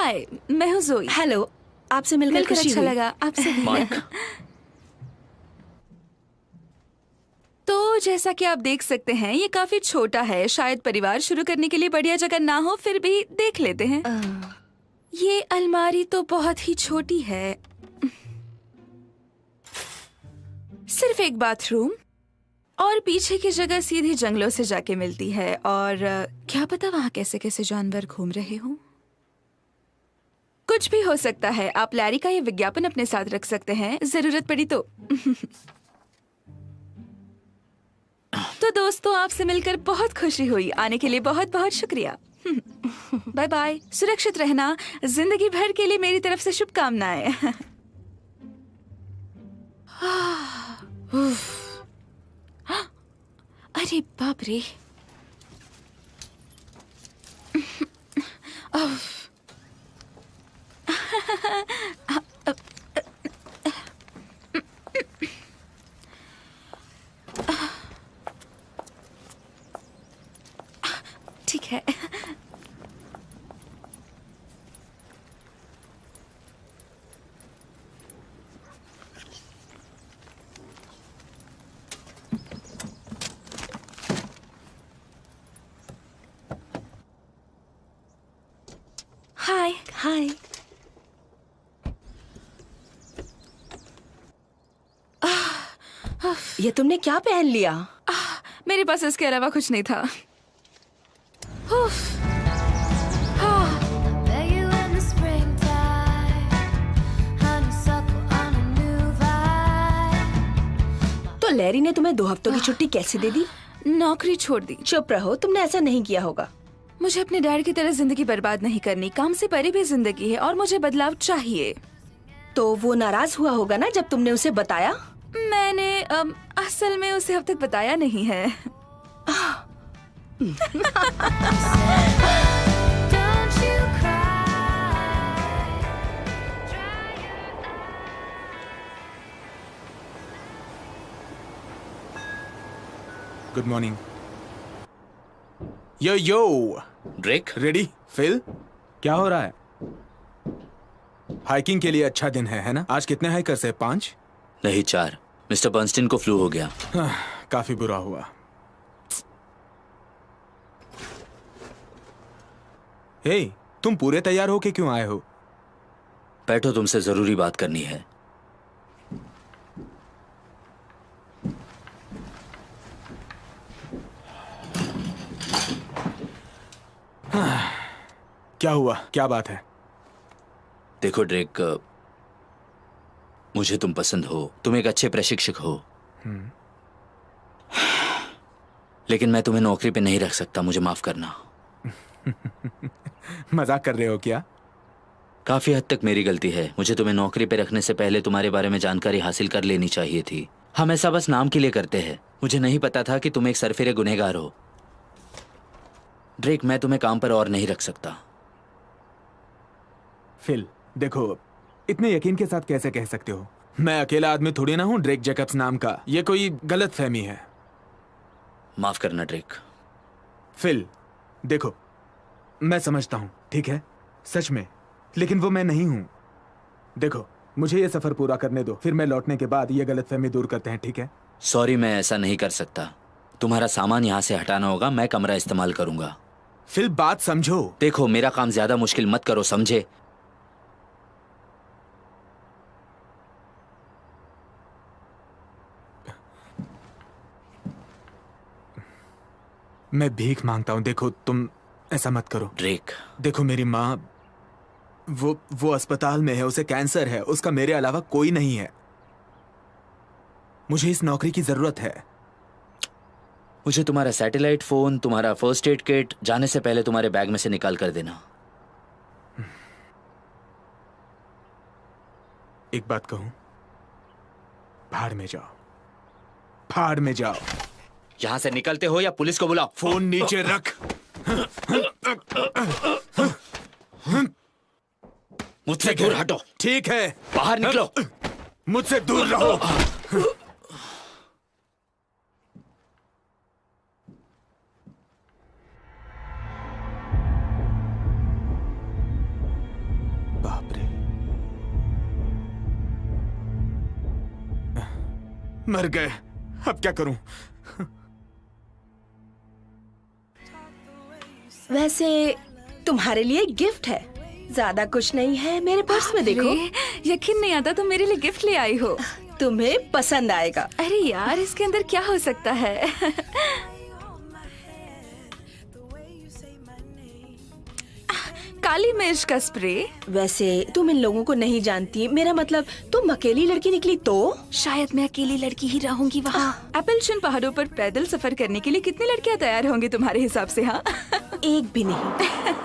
हाय, मैं हूँ जोई। हेलो, आपसे मिलकर खुशी अच्छा हुई। लगा। आपसे भी। माइक। तो जैसा कि आप देख सकते हैं, ये काफी छोटा है। शायद परिवार शुरू करने के लिए बढ़िया जगह ना हो, फिर भी देख लेते हैं। ये अलमारी तो बहुत ही छोटी है। सिर्फ एक बाथरूम और पीछे की जगह सीधी जंगलों से जाके मिलती है। और क्या पता वहाँ कैसे कैसे जानवर घूम रहे हों। कुछ भी हो सकता है। आप लैरी का ये विज्ञापन अपने साथ रख सकते हैं, जरूरत पड़ी तो। तो दोस्तों, आपसे मिलकर बहुत खुशी हुई। आने के लिए बहुत बहुत शुक्रिया। Bye bye. सुरक्षित रहना। जिंदगी भर के लिए मेरी तरफ से शुभकामनाएं। अरे बाप रे। ठीक है। हाय। हाय। ये तुमने क्या पहन लिया? मेरे पास इसके अलावा कुछ नहीं था। उफ। Bet you in the springtime, honeysuckle on a new vibe. तो लैरी ने तुम्हें 2 हफ्तों की छुट्टी कैसे दे दी? नौकरी छोड़ दी। चुप रहो, तुमने ऐसा नहीं किया होगा। मुझे अपने डैड की तरह जिंदगी बर्बाद नहीं करनी। काम से परे भी जिंदगी है और मुझे बदलाव चाहिए। तो वो नाराज हुआ होगा ना जब तुमने उसे बताया? मैंने असल में उसे अब तक बताया नहीं है। Don't you cry. Good morning. Yo Drake, ready? Phil, क्या हो रहा है? हाइकिंग के लिए अच्छा दिन है ना? आज कितने हाइकर्स है? 5? नहीं 4। मिस्टर बर्नस्टीन को फ्लू हो गया। काफी बुरा हुआ। हे, तुम पूरे तैयार होके क्यों आए हो? बैठो, तुमसे जरूरी बात करनी है। क्या हुआ? क्या बात है? देखो ड्रेक, मुझे तुम पसंद हो, तुम एक अच्छे प्रशिक्षक हो, लेकिन मैं तुम्हें नौकरी पे नहीं रख सकता। मुझे माफ करना। मजाक कर रहे हो क्या? काफी हद तक मेरी गलती है। मुझे तुम्हें नौकरी पे रखने से पहले तुम्हारे बारे में जानकारी हासिल कर लेनी चाहिए थी। हम ऐसा बस नाम के लिए करते हैं। मुझे नहीं पता था कि तुम एक सरफिरे गुनहगार हो। ड्रेक, मैं तुम्हें काम पर और नहीं रख सकता। फिल, देखो, इतने यकीन के साथ कैसे कह सकते हो? मैं अकेला आदमी थोड़ी ना हूं ड्रेक जैकब्स नाम का। ये कोई गलत फहमी है। माफ करना ड्रेक। फिल, देखो, मैं समझता हूं, ठीक है, सच में, लेकिन वो मैं नहीं हूं। देखो, मुझे ये सफर पूरा करने दो, फिर मैं लौटने के बाद ये गलतफहमी दूर करते हैं, ठीक है? सॉरी, मैं ऐसा नहीं कर सकता। तुम्हारा सामान यहाँ से हटाना होगा। मैं कमरा इस्तेमाल करूंगा। फिल, बात समझो। देखो, मेरा काम ज्यादा मुश्किल मत करो, समझे? मैं भीख मांगता हूं। देखो, तुम ऐसा मत करो। ड्रेक, देखो, मेरी माँ वो अस्पताल में है, उसे कैंसर है, उसका मेरे अलावा कोई नहीं है। मुझे इस नौकरी की जरूरत है। मुझे तुम्हारा सैटेलाइट फोन, तुम्हारा फर्स्ट एड किट जाने से पहले तुम्हारे बैग में से निकाल कर देना। एक बात कहूं, भाड़ में जाओ, भाड़ में जाओ। यहां से निकलते हो या पुलिस को बुलाओ। फोन नीचे रख। मुझसे दूर हटो। ठीक है, बाहर निकलो। मुझसे दूर रहो। मर गए, अब क्या करूं? वैसे तुम्हारे लिए गिफ्ट है, ज्यादा कुछ नहीं है, मेरे पर्स में देखो। अरे, यकीन नहीं आता तुम मेरे लिए गिफ्ट ले आई हो। तुम्हें पसंद आएगा। अरे यार, इसके अंदर क्या हो सकता है? काली मिर्च का स्प्रे। वैसे तुम इन लोगों को नहीं जानती, मेरा मतलब तुम अकेली लड़की निकली तो? शायद मैं अकेली लड़की ही रहूंगी वहाँ। एप्पलचन पहाड़ों पर पैदल सफर करने के लिए कितनी लड़कियाँ तैयार होंगी तुम्हारे हिसाब से? हाँ, एक भी नहीं।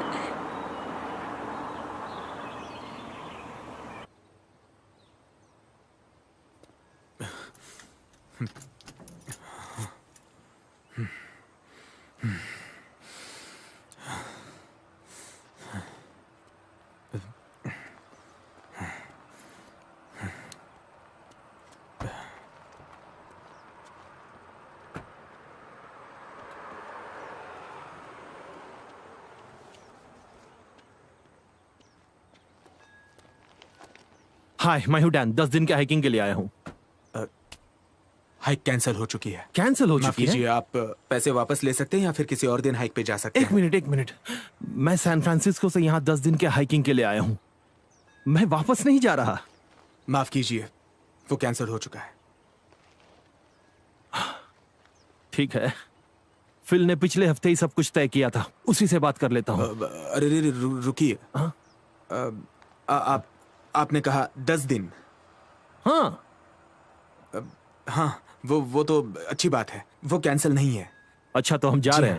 हाय, मैं हूँ डैन। 10 दिन के हाइकिंग के लिए आया हूँ। हाइक कैंसिल हो चुकी है। कैंसिल हो माफ चुकी कीजिए, है? आप पैसे वापस ले सकते हैं या फिर किसी और दिन हाइक पे जा सकते एक हैं। मिनट। मैं सैन फ्रांसिस्को से यहाँ 10 दिन के हाइकिंग के लिए आया हूँ। मैं वापस नहीं जा रहा। माफ कीजिए, वो कैंसिल हो चुका है। ठीक है, फिल ने पिछले हफ्ते ही सब कुछ तय किया था, उसी से बात कर लेता हूँ। अरे रुकिए। हाँ? आपने कहा 10 दिन। हाँ, हाँ, वो तो अच्छी बात है, वो कैंसिल नहीं है। अच्छा तो हम जा जी रहे हाँ।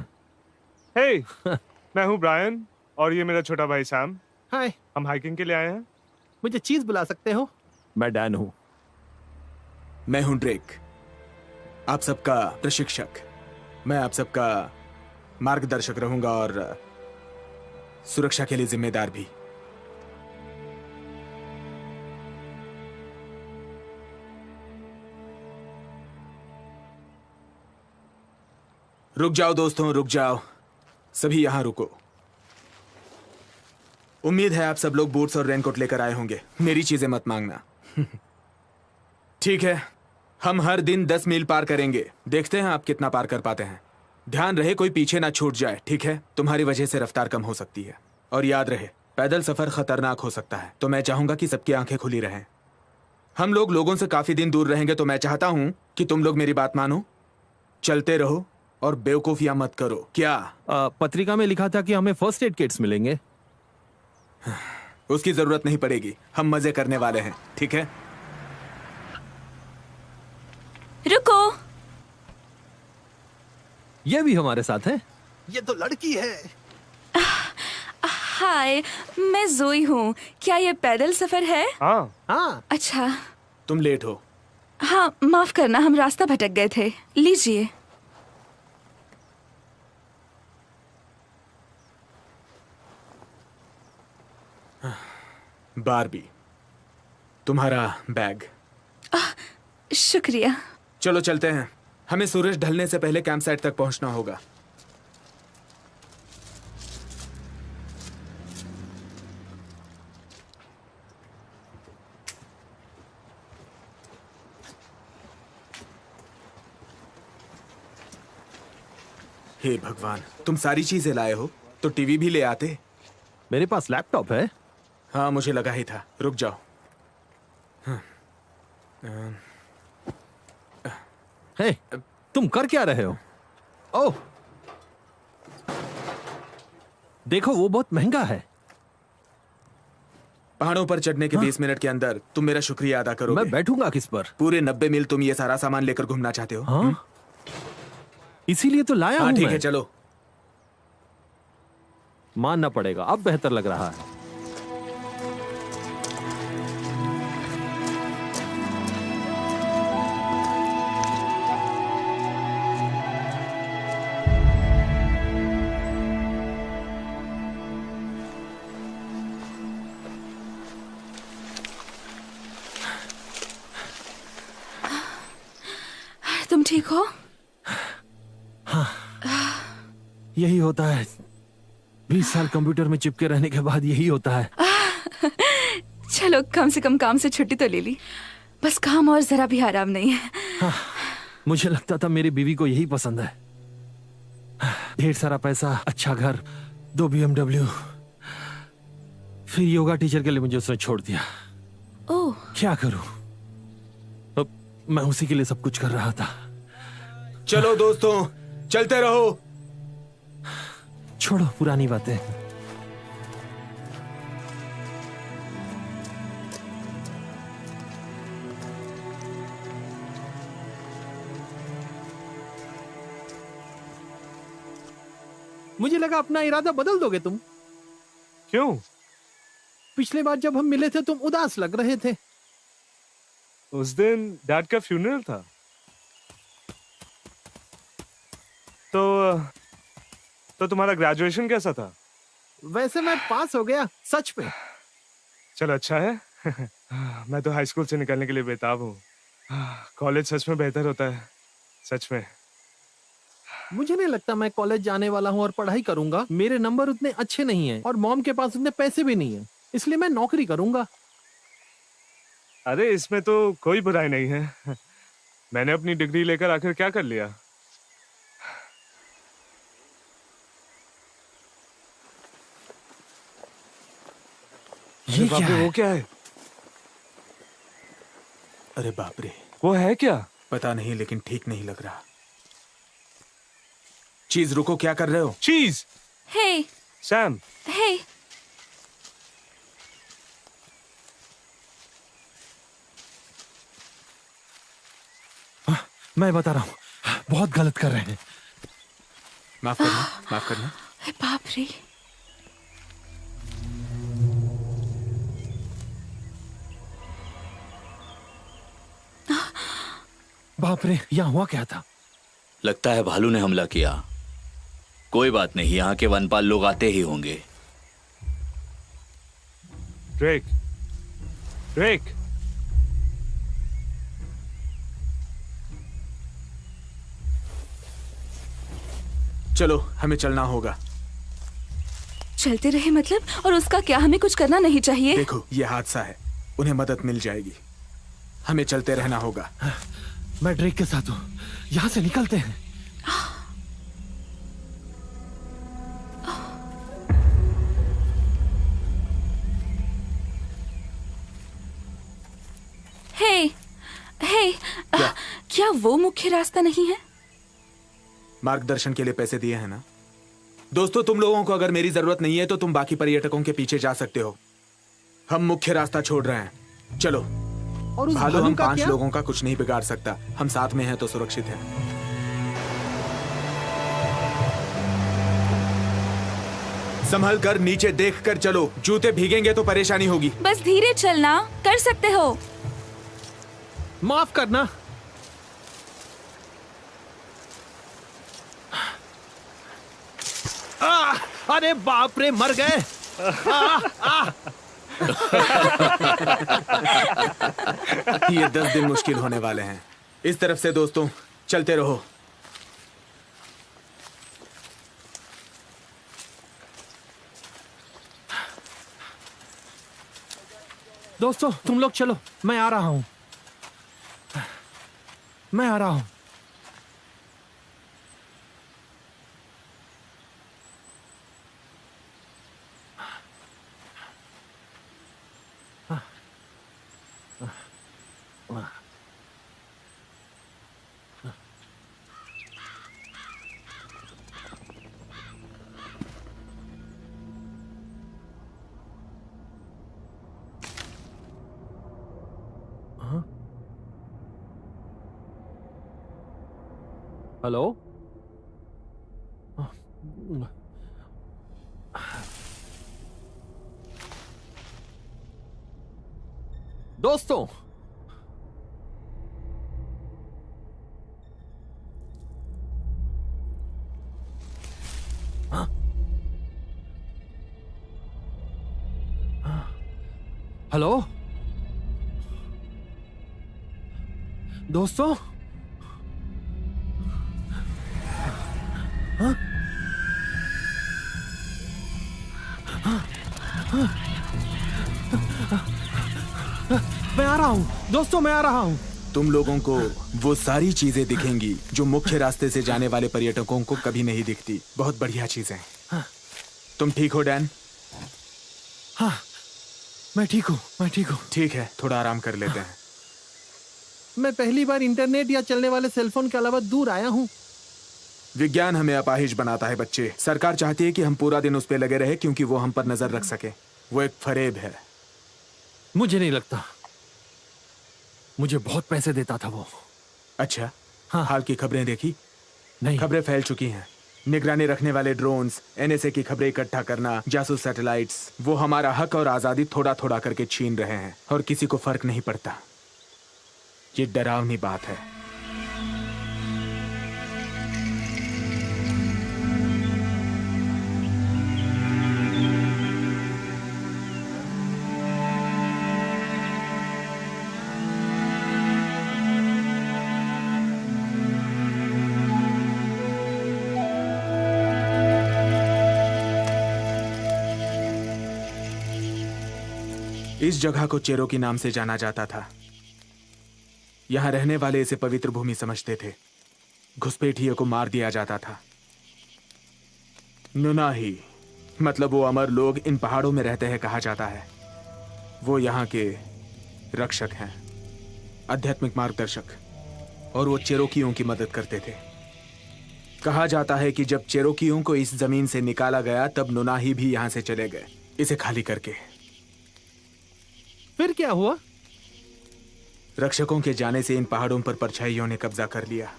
हैं। हे, मैं हूँ ब्रायन और ये मेरा छोटा भाई सैम। हाय, हम हाइकिंग के लिए आए हैं। मुझे चीज बुला सकते हो? मैं डैन हूँ। मैं हूं ड्रेक, आप सबका प्रशिक्षक। मैं आप सबका मार्गदर्शक रहूंगा और सुरक्षा के लिए जिम्मेदार भी। रुक जाओ दोस्तों, रुक जाओ, सभी यहां रुको। उम्मीद है आप सब लोग बूट्स और रेनकोट लेकर आए होंगे। मेरी चीजें मत मांगना। ठीक है, हम हर दिन 10 मील पार करेंगे। देखते हैं आप कितना पार कर पाते हैं। ध्यान रहे कोई पीछे ना छूट जाए, ठीक है? तुम्हारी वजह से रफ्तार कम हो सकती है। और याद रहे, पैदल सफर खतरनाक हो सकता है, तो मैं चाहूंगा कि सबकी आंखें खुली रहें। हम लोग लोगों से काफी दिन दूर रहेंगे, तो मैं चाहता हूं कि तुम लोग मेरी बात मानो, चलते रहो और बेवकूफियां मत करो। क्या? पत्रिका में लिखा था कि हमें फर्स्ट एड किट्स मिलेंगे। उसकी जरूरत नहीं पड़ेगी, हम मजे करने वाले हैं, ठीक है? रुको। ये भी हमारे साथ है। ये तो लड़की है। हाय, मैं जोई हूँ। क्या ये पैदल सफर है? हाँ, हाँ, अच्छा, तुम लेट हो। हाँ, माफ करना, हम रास्ता भटक गए थे। लीजिए। बारबी, तुम्हारा बैग। शुक्रिया। चलो चलते हैं, हमें सूरज ढलने से पहले कैंप साइट तक पहुंचना होगा। हे भगवान, तुम सारी चीजें लाए हो, तो टीवी भी ले आते। मेरे पास लैपटॉप है। हाँ, मुझे लगा ही था। रुक जाओ। हे, तुम कर क्या रहे हो? ओह, देखो वो बहुत महंगा है। पहाड़ों पर चढ़ने के 20 मिनट के अंदर तुम मेरा शुक्रिया अदा करोगे। मैं बैठूंगा किस पर? पूरे 90 मील तुम ये सारा सामान लेकर घूमना चाहते हो? हाँ, इसीलिए तो लाया हाँ हूं ठीक मैं। है, चलो। मानना पड़ेगा, अब बेहतर लग रहा है। तुम ठीक हो? यही होता है, 20 साल कंप्यूटर में चिपके रहने के बाद यही होता है। चलो, कम से कम काम से छुट्टी तो ले ली। बस काम और जरा भी आराम नहीं है। मुझे लगता था मेरी बीवी को यही पसंद है। ढेर सारा पैसा, अच्छा घर, 2 BMW। फिर योगा टीचर के लिए मुझे उसने छोड़ दिया। ओह, क्या करूं? अब मैं उसी के लिए सब कुछ कर रहा था। चलो दोस्तों, चलते रहो। छोड़ो पुरानी बातें। मुझे लगा अपना इरादा बदल दोगे तुम। क्यों? पिछली बार जब हम मिले थे तुम उदास लग रहे थे। उस दिन डैड का फ्यूनरल था। तो तुम्हारा ग्रेजुएशन कैसा था? वैसे मैं पास हो गया, सच पे। चलो अच्छा है। मैं तो हाई स्कूल से निकलने के लिए बेताब हूँ। कॉलेज सच में बेहतर होता है, सच में। मुझे नहीं लगता मैं कॉलेज जाने वाला हूँ और पढ़ाई करूंगा। मेरे नंबर उतने अच्छे नहीं हैं और मॉम के पास उतने पैसे भी नहीं है, इसलिए मैं नौकरी करूंगा। अरे इसमें तो कोई बुराई नहीं है। मैंने अपनी डिग्री लेकर आखिर क्या कर लिया? ये क्या है? वो क्या है? अरे बाप रे, वो है क्या? पता नहीं, लेकिन ठीक नहीं लग रहा। चीज, रुको, क्या कर रहे हो? चीज। हे, सैम। हे, मैं बता रहा हूँ, बहुत गलत कर रहे हैं। माफ करना, माफ करना। बाप रे। बाप रे, यहाँ हुआ क्या था? लगता है भालू ने हमला किया। कोई बात नहीं, यहाँ के वनपाल लोग आते ही होंगे। Drake, Drake. चलो, हमें चलना होगा। चलते रहे मतलब? और उसका क्या, हमें कुछ करना नहीं चाहिए? देखो, ये हादसा है, उन्हें मदद मिल जाएगी। हमें चलते रहना होगा। मैं ड्रेक के साथ हूँ, यहाँ से निकलते हैं। हे, हे, क्या वो मुख्य रास्ता नहीं है? मार्गदर्शन के लिए पैसे दिए हैं ना? दोस्तों, तुम लोगों को अगर मेरी जरूरत नहीं है तो तुम बाकी पर्यटकों के पीछे जा सकते हो। हम मुख्य रास्ता छोड़ रहे हैं। चलो। और उस भालू हम का 5 क्या? लोगों का कुछ नहीं बिगाड़ सकता। हम साथ में हैं तो सुरक्षित हैं। संभल कर, नीचे देख कर चलो। जूते भीगेंगे तो परेशानी होगी। बस धीरे चलना, कर सकते हो। माफ करना। अरे बाप रे, मर गए। ये 10 दिन मुश्किल होने वाले हैं। इस तरफ से दोस्तों, चलते रहो। दोस्तों, तुम लोग चलो, मैं आ रहा हूं। मैं आ रहा हूं। हेलो? दोस्तों, हेलो दोस्तों, मैं आ रहा हूँ दोस्तों, मैं आ रहा हूँ। तुम लोगों को वो सारी चीजें दिखेंगी जो मुख्य रास्ते से जाने वाले पर्यटकों को कभी नहीं दिखती। बहुत बढ़िया चीजें। हाँ। तुम ठीक हो डैन? हाँ, मैं ठीक हूँ, मैं ठीक हूँ। ठीक है, थोड़ा आराम कर लेते हैं। मैं पहली बार इंटरनेट या चलने वाले सेलफोन के अलावा दूर आया हूँ। विज्ञान हमें अपाहिज बनाता है बच्चे। सरकार चाहती है कि हम पूरा दिन उस पे लगे रहे क्योंकि वो हम पर नजर रख सके। वो एक फरेब है। मुझे नहीं लगता, मुझे बहुत पैसे देता था वो। अच्छा, हाँ। हाल की खबरें देखी? नहीं। खबरें फैल चुकी हैं। निगरानी रखने वाले ड्रोन्स, एनएसए की खबरें इकट्ठा करना, जासूस सैटेलाइट्स, वो हमारा हक और आजादी थोड़ा थोड़ा करके छीन रहे हैं और किसी को फर्क नहीं पड़ता। ये डरावनी बात है। इस जगह को चेरोकी नाम से जाना जाता था। यहां रहने वाले इसे पवित्र भूमि समझते थे। घुसपैठियों को मार दिया जाता था। नुनाही मतलब वो अमर लोग इन पहाड़ों में रहते हैं कहा जाता है। वो यहाँ के रक्षक हैं, आध्यात्मिक मार्गदर्शक, और वो चेरोकियों की मदद करते थे। कहा जाता है कि जब चेरोकियों को इस जमीन से निकाला गया तब नुनाही भी यहां से चले गए, इसे खाली करके। फिर क्या हुआ? रक्षकों के जाने से इन पहाड़ों पर परछाइयों ने कब्जा कर लिया।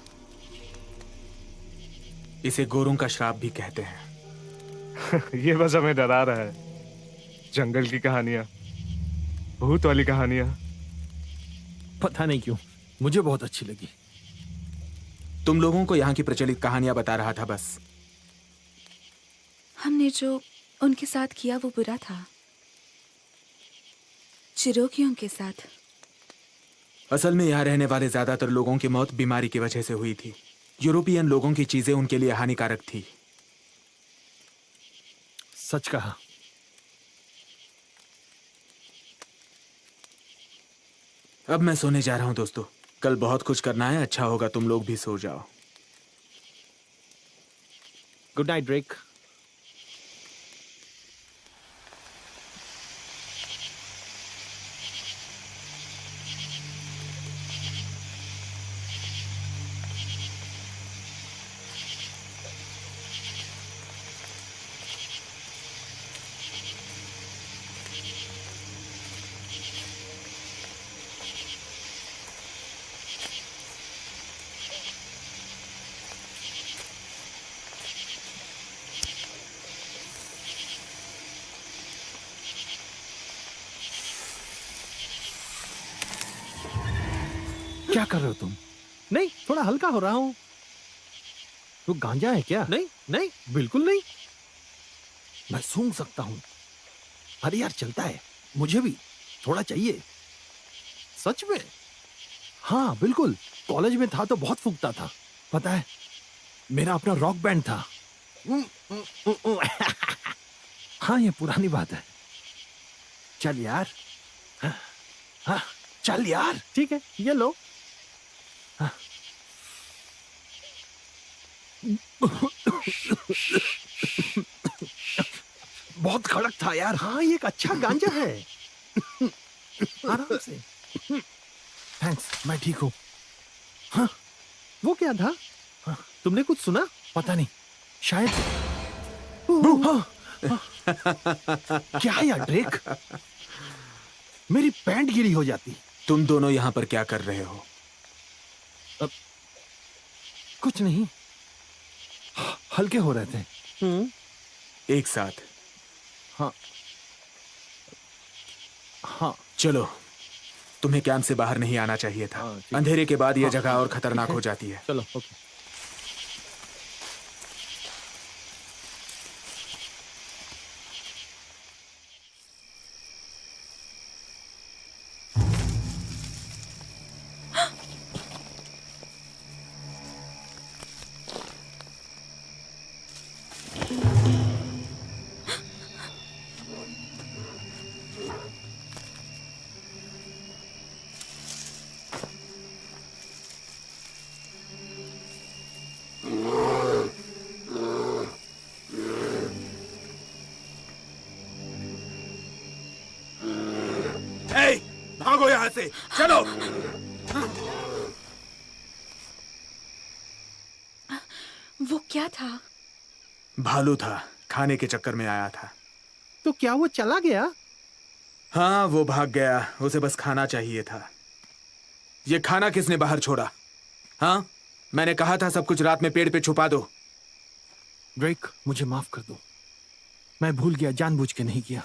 इसे गोरों का श्राप भी कहते हैं। ये बस हमें डरा रहा है। जंगल की कहानियां, भूत वाली कहानियां। पता नहीं क्यों मुझे बहुत अच्छी लगी। तुम लोगों को यहाँ की प्रचलित कहानियां बता रहा था बस। हमने जो उनके साथ किया वो बुरा था, चिरोकियों के साथ। असल में यहाँ रहने वाले ज्यादातर लोगों की मौत बीमारी की वजह से हुई थी। यूरोपियन लोगों की चीजें उनके लिए हानिकारक थी। सच कहा। अब मैं सोने जा रहा हूं दोस्तों। कल बहुत कुछ करना है। अच्छा होगा तुम लोग भी सो जाओ। Good night Drake. क्या कर रहे हो तुम? नहीं, थोड़ा हल्का हो रहा हूं। तो गांजा है क्या? नहीं नहीं, बिल्कुल नहीं। मैं सूंघ सकता हूं। अरे यार चलता है, मुझे भी थोड़ा चाहिए। सच में? हाँ बिल्कुल। कॉलेज में था तो बहुत फूंकता था। पता है, मेरा अपना रॉक बैंड था। हाँ ये पुरानी बात है। चल यार। हाँ चल यार। ठीक है, ये लो। बहुत कड़क था यार। हाँ ये एक अच्छा गांजा है। आराम से। थैंक्स, मैं ठीक हूँ। हाँ, वो क्या था? हाँ, तुमने कुछ सुना? पता नहीं, शायद। हाँ, क्या यार ड्रेक? मेरी पैंट गीली हो जाती। तुम दोनों यहाँ पर क्या कर रहे हो? कुछ नहीं, हल्के हो रहे थे। एक साथ। हाँ हाँ। चलो, तुम्हें कैंप से बाहर नहीं आना चाहिए था। हाँ, ठीक है। अंधेरे के बाद यह हाँ, जगह और खतरनाक ठीक है। हो जाती है। चलो ओके। भागो यहाँ से, चलो। वो क्या था? भालू था, खाने के चक्कर में आया था। तो क्या वो चला गया? हाँ, वो भाग गया, उसे बस खाना चाहिए था। ये खाना किसने बाहर छोड़ा? हाँ, मैंने कहा था सब कुछ रात में पेड़ पे छुपा दो। ड्रेक, मुझे माफ कर दो, मैं भूल गया, जानबूझ के नहीं किया।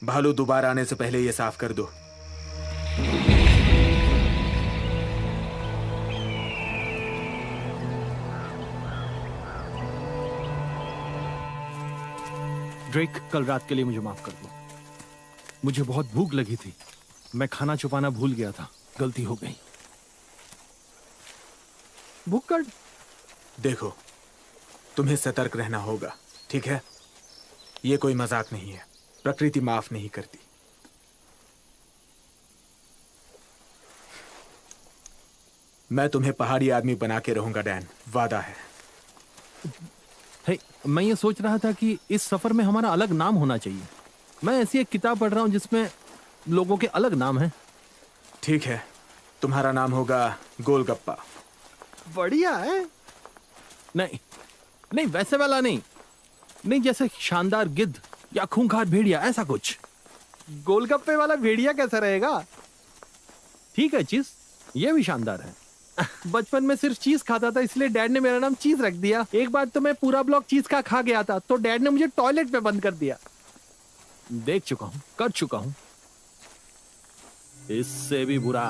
भालू दोबारा आने से पहले ये साफ कर दो। ड्रेक, कल रात के लिए मुझे माफ कर दो। मुझे बहुत भूख लगी थी, मैं खाना छुपाना भूल गया था, गलती हो गई। भूख कर। देखो, तुम्हें सतर्क रहना होगा, ठीक है? ये कोई मजाक नहीं है, प्रकृति माफ नहीं करती। मैं तुम्हें पहाड़ी आदमी बना के रहूंगा डैन, वादा है। हे, मैं ये सोच रहा था कि इस सफर में हमारा अलग नाम होना चाहिए। मैं ऐसी एक किताब पढ़ रहा हूं जिसमें लोगों के अलग नाम हैं। ठीक है, तुम्हारा नाम होगा गोलगप्पा। बढ़िया है। नहीं नहीं, वैसे वाला नहीं, नहीं जैसे शानदार गिद्ध या खूंखार भेड़िया, ऐसा कुछ। गोलगप्पे वाला भेड़िया कैसा रहेगा? ठीक है, चीज ये भी शानदार है। बचपन में सिर्फ चीज खाता था, इसलिए डैड ने मेरा नाम चीज रख दिया। एक बार तो मैं पूरा ब्लॉक चीज का खा गया था, तो डैड ने मुझे टॉयलेट पे बंद कर दिया। देख चुका हूं, कर चुका हूं, इससे भी बुरा।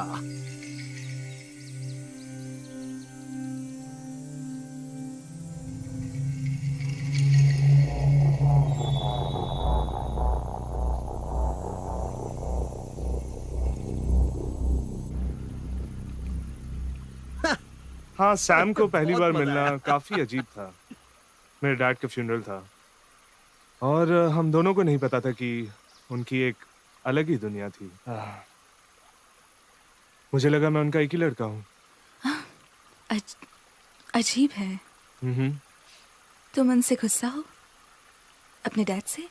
हाँ, सैम को पहली बार मिलना काफी अजीब था। मेरे डैड का फ्यूनरल था और हम दोनों को नहीं पता था कि उनकी एक अलग ही दुनिया थी। मुझे लगा मैं उनका एक ही लड़का हूँ। अजीब है। तुम उनसे गुस्सा हो? अपने डैड से?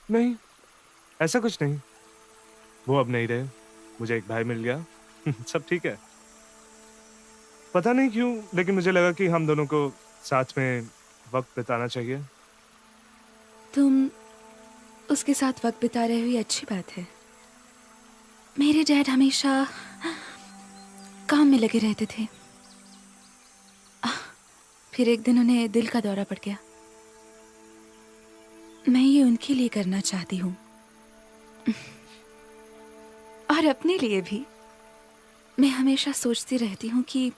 नहीं, ऐसा कुछ नहीं। वो अब नहीं रहे, मुझे एक भाई मिल गया। सब ठीक है। पता नहीं क्यों, लेकिन मुझे लगा कि हम दोनों को साथ में वक्त बिताना चाहिए। तुम उसके साथ वक्त बिता रहे हो, ये अच्छी बात है। मेरे डैड हमेशा काम में लगे रहते थे। फिर एक दिन उन्हें दिल का दौरा पड़ गया। मैं ये उनके लिए करना चाहती हूँ और अपने लिए भी। मैं हमेशा सोचती रहती हूँ कि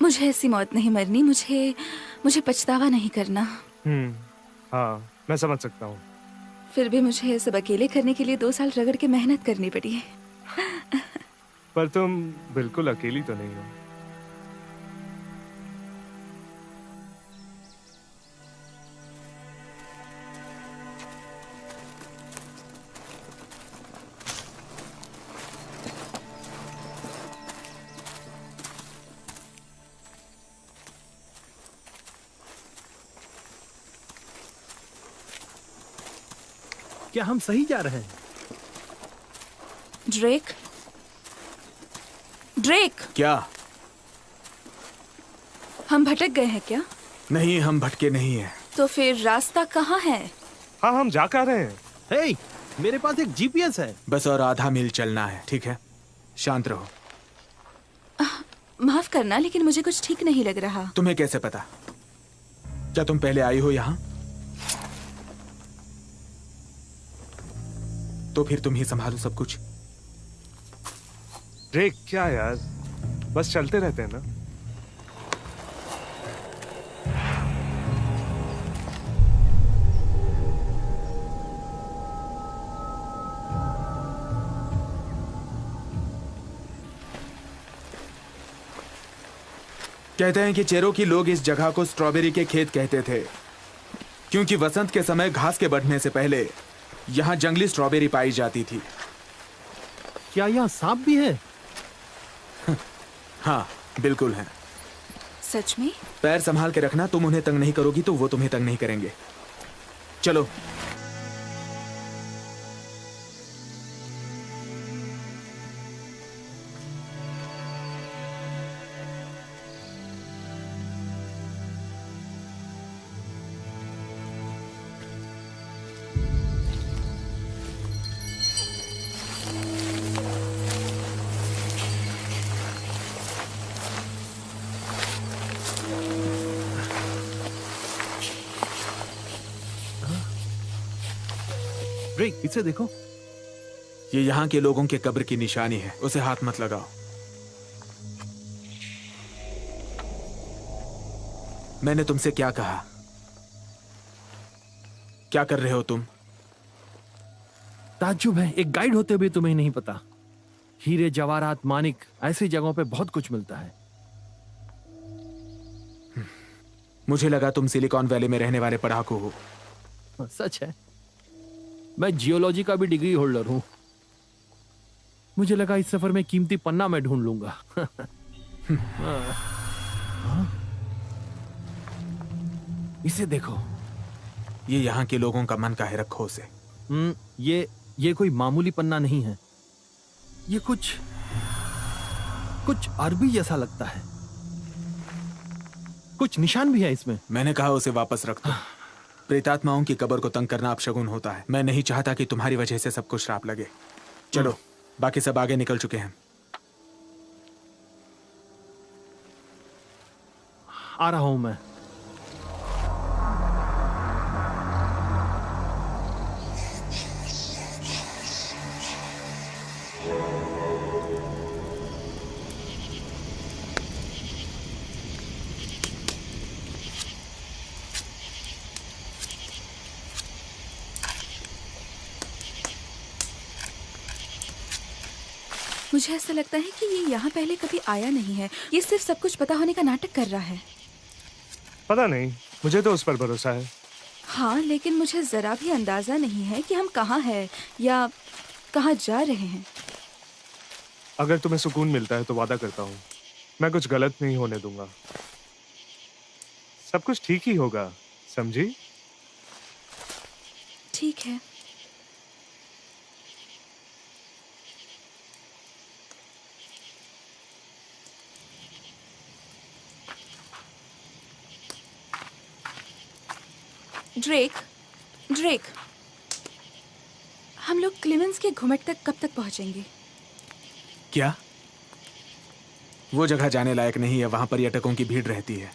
मुझे ऐसी मौत नहीं मरनी, मुझे पछतावा नहीं करना। हाँ, मैं समझ सकता हूँ। फिर भी मुझे ये सब अकेले करने के लिए 2 साल रगड़ के मेहनत करनी पड़ी है। पर तुम बिल्कुल अकेली तो नहीं हो। क्या हम सही जा रहे हैं? ड्रेक, ड्रेक, क्या? हम भटक गए हैं क्या? नहीं, हम भटके नहीं हैं। तो फिर रास्ता कहाँ है? हाँ, हम जा कर रहे हैं। हे, मेरे पास एक जीपीएस है। बस और आधा मील चलना है, ठीक है? शांत रहो। माफ करना, लेकिन मुझे कुछ ठीक नहीं लग रहा। तुम्हें कैसे पता? क्या तुम पहले आई हो यहाँ? तो फिर तुम ही संभालो सब कुछ। ड्रेक, क्या यार, बस चलते रहते हैं ना। कहते हैं कि चेरोकी लोग इस जगह को स्ट्रॉबेरी के खेत कहते थे, क्योंकि वसंत के समय घास के बढ़ने से पहले यहाँ जंगली स्ट्रॉबेरी पाई जाती थी। क्या यहाँ सांप भी है? हाँ, बिल्कुल है। सच में? पैर संभाल के रखना, तुम उन्हें तंग नहीं करोगी तो वो तुम्हें तंग नहीं करेंगे। चलो। ड्रेक, इसे देखो। ये यहाँ के लोगों के कब्र की निशानी है, उसे हाथ मत लगाओ। मैंने तुमसे क्या कहा? क्या कर रहे हो तुम? ताज्जुब है, एक गाइड होते हुए तुम्हें नहीं पता। हीरे, जवाहरात, मानिक, ऐसी जगहों पे बहुत कुछ मिलता है। मुझे लगा तुम सिलिकॉन वैली में रहने वाले पढ़ाकू हो। सच है, मैं जियोलॉजी का भी डिग्री होल्डर हूं। मुझे लगा इस सफर में कीमती पन्ना मैं ढूंढ लूंगा। इसे देखो। ये यहाँ के लोगों का मन का है, रखो उसे। ये कोई मामूली पन्ना नहीं है। ये कुछ अरबी जैसा लगता है। कुछ निशान भी है इसमें। मैंने कहा उसे वापस रख दो। प्रेतात्माओं की कब्र को तंग करना अपशगुन होता है। मैं नहीं चाहता कि तुम्हारी वजह से सबको श्राप लगे। चलो, बाकी सब आगे निकल चुके हैं। आ रहा हूं मैं। मुझे ऐसा लगता है कि ये यहाँ पहले कभी आया नहीं है। ये सिर्फ सब कुछ पता होने का नाटक कर रहा है। पता नहीं, मुझे तो उस पर भरोसा है। हाँ, लेकिन मुझे जरा भी अंदाजा नहीं है कि हम कहाँ हैं या कहाँ जा रहे हैं। अगर तुम्हें सुकून मिलता है तो वादा करता हूँ मैं कुछ गलत नहीं होने दूंगा। सब कुछ ठीक ही होगा, समझी? ठीक है। ड्रेक, हम लोग क्लेमेंस के घुमट तक कब तक पहुंचेंगे? क्या? वो जगह जाने लायक नहीं है, वहां पर्यटकों की भीड़ रहती है।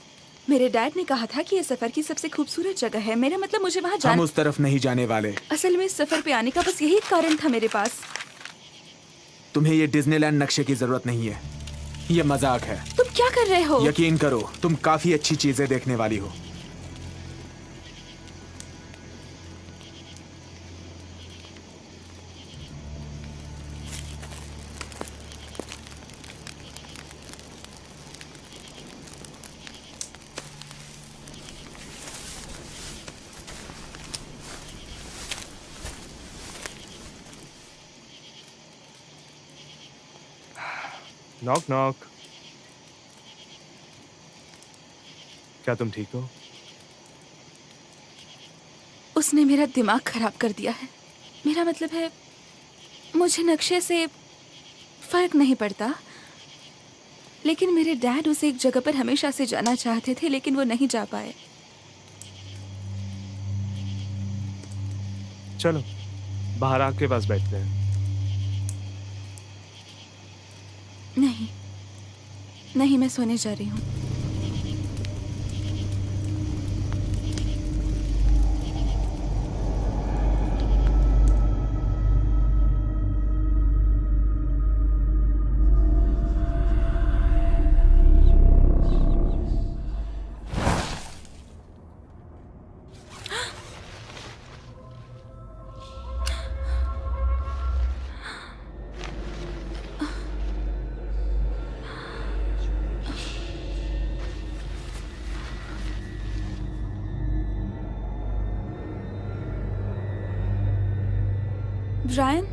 मेरे डैड ने कहा था कि ये सफर की सबसे खूबसूरत जगह है। मेरा मतलब मुझे वहां हम उस तरफ नहीं जाने वाले। असल में इस सफर पे आने का बस यही कारण था मेरे पास। तुम्हें ये डिज्नीलैंड नक्शे की जरूरत नहीं है, ये मजाक है। तुम क्या कर रहे हो? यकीन करो, तुम काफी अच्छी चीजें देखने वाली हो। Knock knock. क्या तुम ठीक हो? उसने मेरा दिमाग खराब कर दिया है। मेरा मतलब है, मुझे नक्शे से फर्क नहीं पड़ता, लेकिन मेरे डैड उसे एक जगह पर हमेशा से जाना चाहते थे, लेकिन वो नहीं जा पाए। चलो बाहर आग के पास बैठते हैं। नहीं, मैं सोने जा रही हूँ। ब्रायन,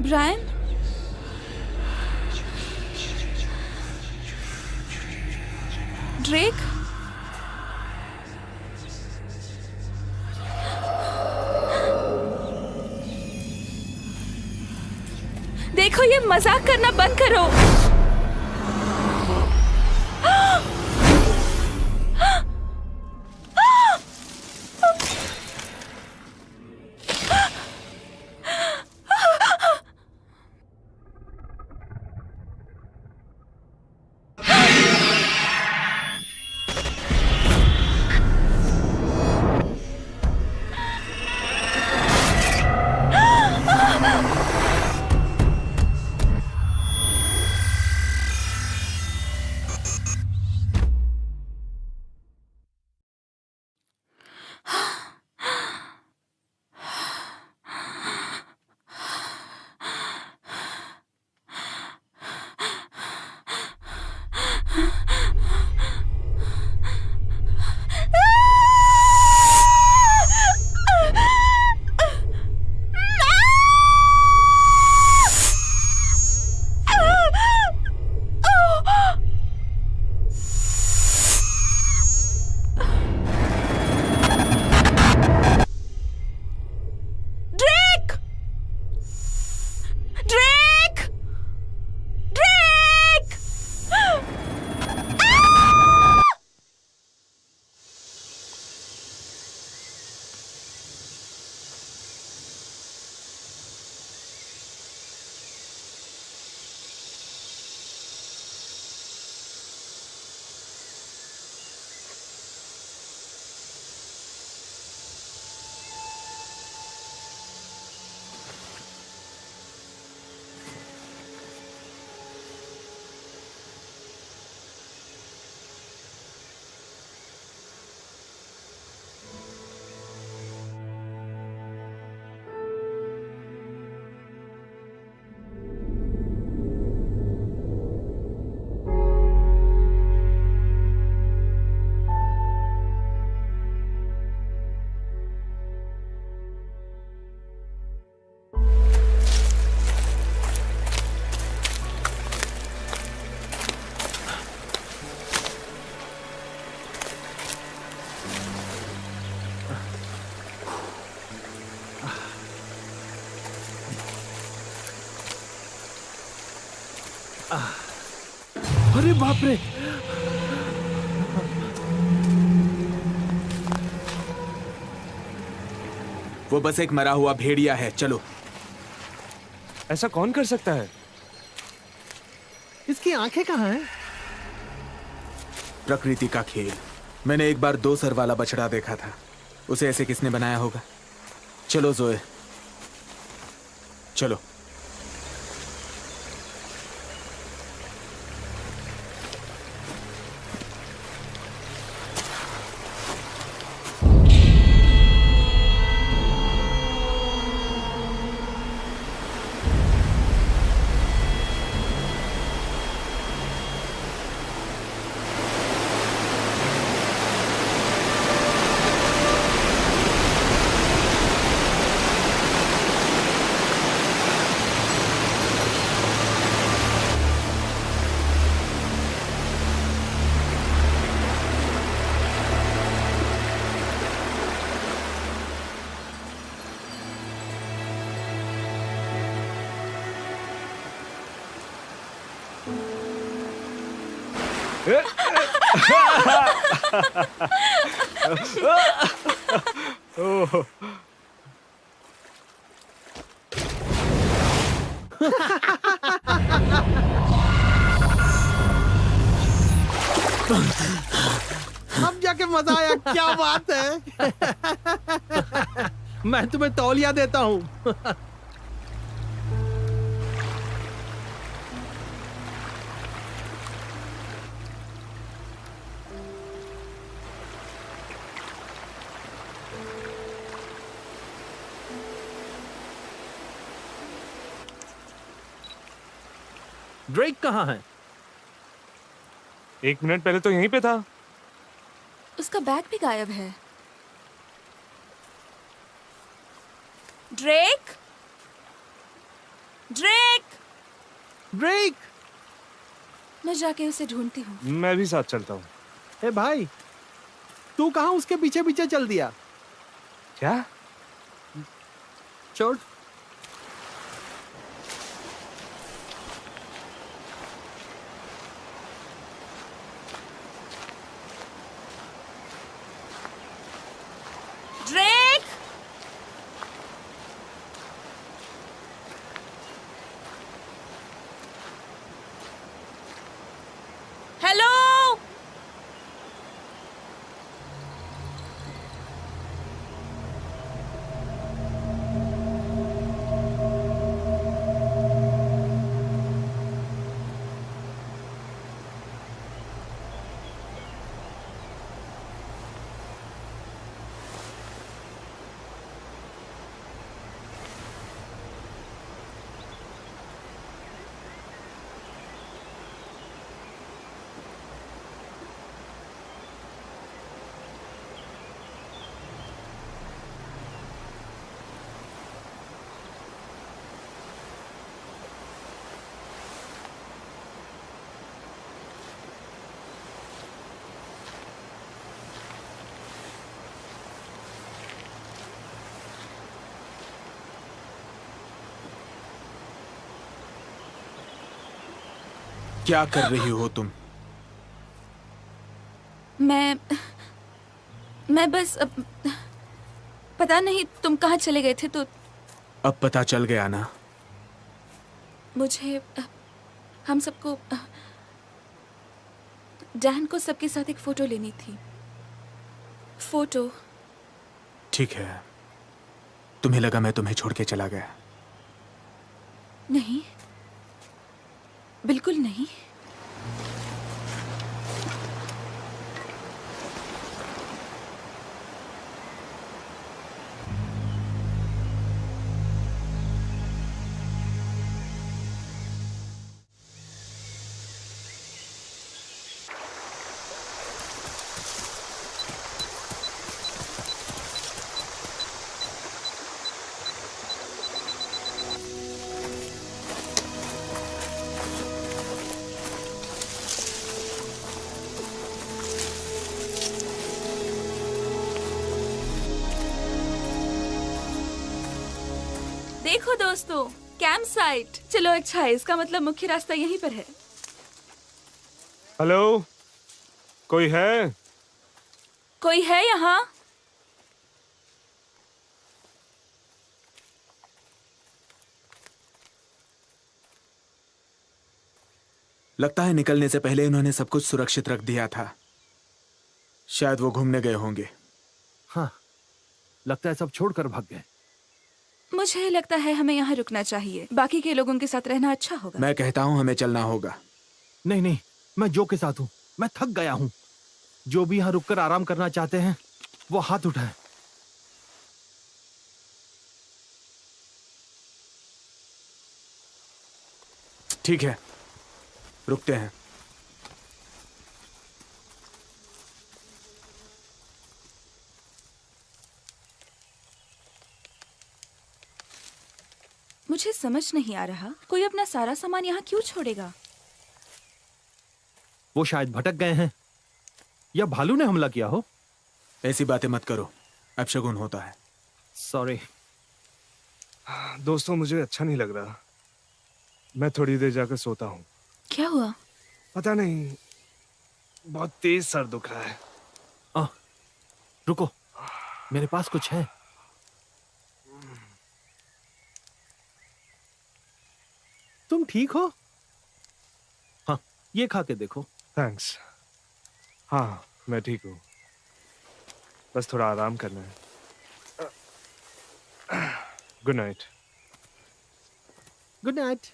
ब्रायन, ड्रेक, देखो, ये मजाक करना बंद करो। अरे बाप रे। वो बस एक मरा हुआ भेड़िया है, चलो। ऐसा कौन कर सकता है? इसकी आंखें कहाँ हैं? प्रकृति का खेल। मैंने एक बार 2 सर वाला बछड़ा देखा था। उसे ऐसे किसने बनाया होगा? चलो जोए, चलो। ओह, अब जाके मजा आया, क्या बात है। मैं तुम्हें तौलिया देता हूँ। ड्रेक कहाँ है? 1 मिनट पहले तो यहीं पे था। उसका बैग भी गायब है। Drake, Drake. ड्रेक! मैं जाके उसे ढूंढती हूँ। मैं भी साथ चलता हूँ। ए भाई, तू कहाँ उसके पीछे पीछे चल दिया? क्या? छोड़। Drake, hello. क्या कर रही हो तुम? मैं बस पता नहीं तुम कहाँ चले गए थे, तो अब पता चल गया ना? मुझे हम सबको डैन को सबके साथ एक फोटो लेनी थी। फोटो। ठीक है। तुम्हें लगा मैं तुम्हें छोड़ के चला गया? नहीं, बिल्कुल नहीं। देखो दोस्तों, कैंप साइट। चलो अच्छा है, इसका मतलब मुख्य रास्ता यहीं पर है। हेलो, कोई है? कोई है यहाँ? लगता है निकलने से पहले उन्होंने सब कुछ सुरक्षित रख दिया था। शायद वो घूमने गए होंगे। हाँ, लगता है सब छोड़कर भाग गए। मुझे लगता है हमें यहाँ रुकना चाहिए। बाकी के लोगों के साथ रहना अच्छा होगा। मैं कहता हूँ हमें चलना होगा। नहीं नहीं, मैं जो के साथ हूँ। मैं थक गया हूँ। जो भी यहाँ रुककर आराम करना चाहते हैं वो हाथ उठाए। ठीक है, रुकते हैं। मुझे समझ नहीं आ रहा, कोई अपना सारा सामान यहाँ क्यों छोड़ेगा? वो शायद भटक गए हैं या भालू ने हमला किया हो। ऐसी बातें मत करो, अपशगुन होता है। सॉरी। दोस्तों, मुझे अच्छा नहीं लग रहा। मैं थोड़ी देर जाकर सोता हूँ। क्या हुआ? पता नहीं, बहुत तेज सर दुख रहा है। रुको, मेरे पास कुछ है। तुम ठीक हो? हाँ, ये खा के देखो। थैंक्स। हाँ, मैं ठीक हूँ। बस थोड़ा आराम करना है। Good night. Good night.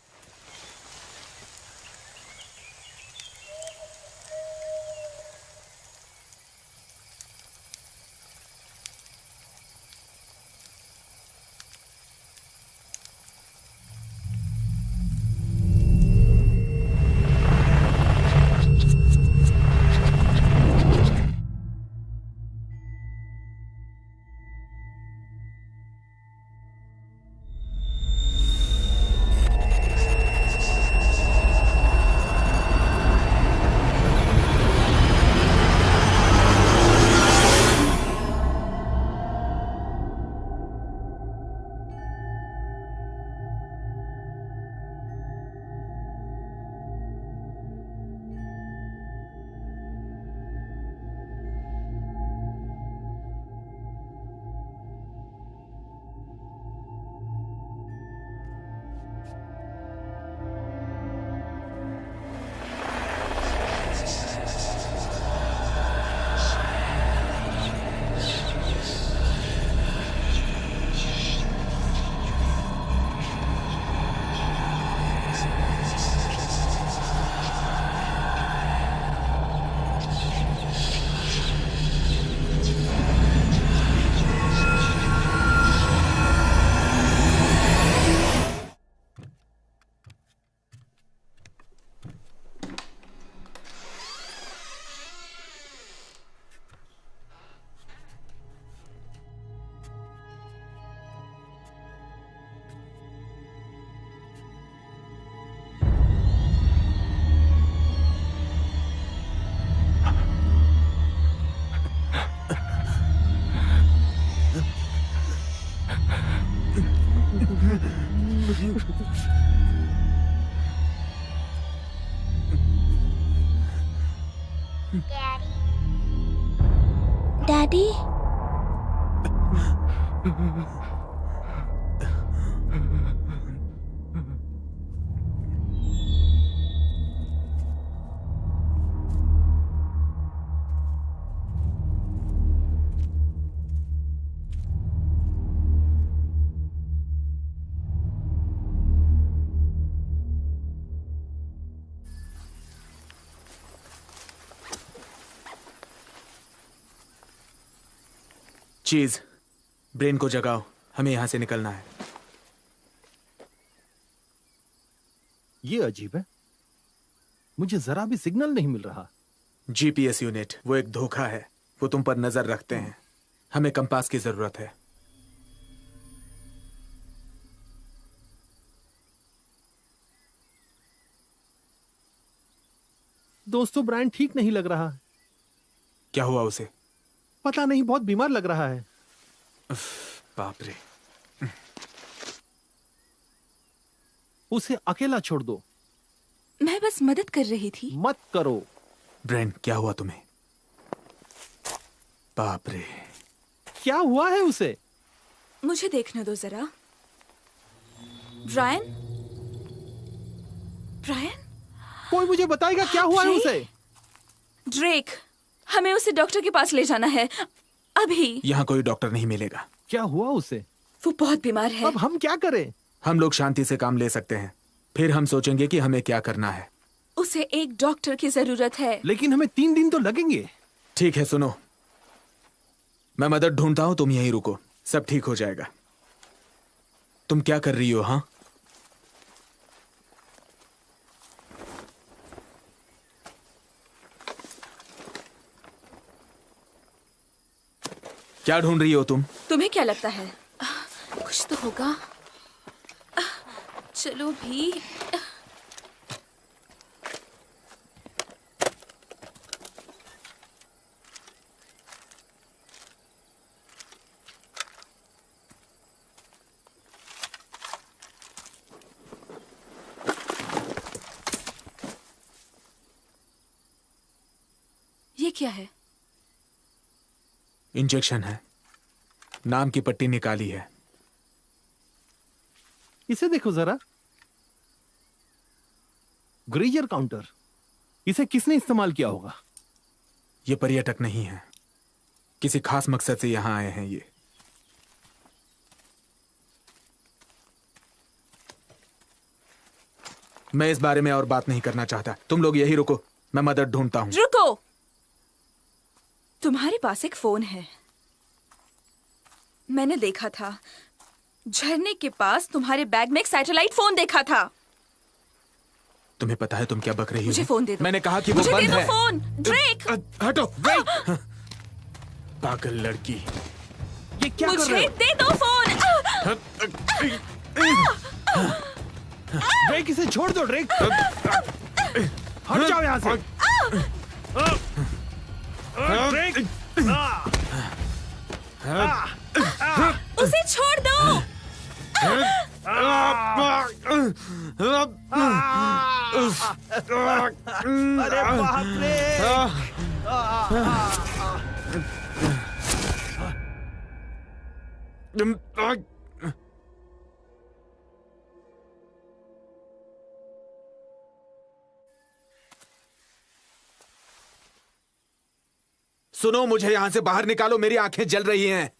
Daddy, चीज, ब्रेन को जगाओ, हमें यहां से निकलना है। ये अजीब है, मुझे जरा भी सिग्नल नहीं मिल रहा। जीपीएस यूनिट, वो एक धोखा है। वो तुम पर नजर रखते हैं। हमें कंपास की जरूरत है। दोस्तों, ब्रांड ठीक नहीं लग रहा। क्या हुआ उसे? पता नहीं, बहुत बीमार लग रहा है। बाप रे। उसे अकेला छोड़ दो। मैं बस मदद कर रही थी। मत करो, ब्रेन, क्या हुआ तुम्हें? बाप रे। क्या हुआ है उसे? मुझे देखने दो जरा। ब्रायन, ब्रायन, कोई मुझे बताएगा क्या हुआ है उसे? ड्रेक, हमें उसे डॉक्टर के पास ले जाना है अभी। यहाँ कोई डॉक्टर नहीं मिलेगा। क्या हुआ उसे? वो बहुत बीमार है। अब हम क्या करें? हम लोग शांति से काम ले सकते हैं, फिर हम सोचेंगे कि हमें क्या करना है। उसे एक डॉक्टर की जरूरत है। लेकिन हमें 3 दिन तो लगेंगे। ठीक है, सुनो, मैं मदद ढूंढता हूं, तुम यहीं रुको, सब ठीक हो जाएगा। तुम क्या कर रही हो? हाँ, क्या ढूंढ रही हो तुम? तुम्हें क्या लगता है? कुछ तो होगा। चलो भी। ये क्या है? इंजेक्शन है, नाम की पट्टी निकाली है। इसे देखो जरा। ग्रीजर काउंटर। इसे किसने इस्तेमाल किया होगा? ये पर्यटक नहीं है, किसी खास मकसद से यहां आए हैं ये। मैं इस बारे में और बात नहीं करना चाहता, तुम लोग यही रुको, मैं मदद ढूंढता हूं। रुको, तुम्हारे पास एक फोन है। मैंने देखा था, झरने के पास तुम्हारे बैग में एक सैटेलाइट फोन देखा था। तुम्हें पता है तुम क्या बक रही हो? मुझे फोन दे दो। मैंने कहा कि वो मुझे बंद दे दो है। फोन। ड्रेक, हटो, ड्रेक। पागल लड़की। ये क्या कर मुझे रहे हो? दे दो फोन। ड्रेक, इसे छोड़ दो ड्रेक। हट जाओ यहाँ से। ड्रेक, उसे छोड़ दो। अरे बाप रे। सुनो, मुझे यहां से बाहर निकालो, मेरी आंखें जल रही हैं।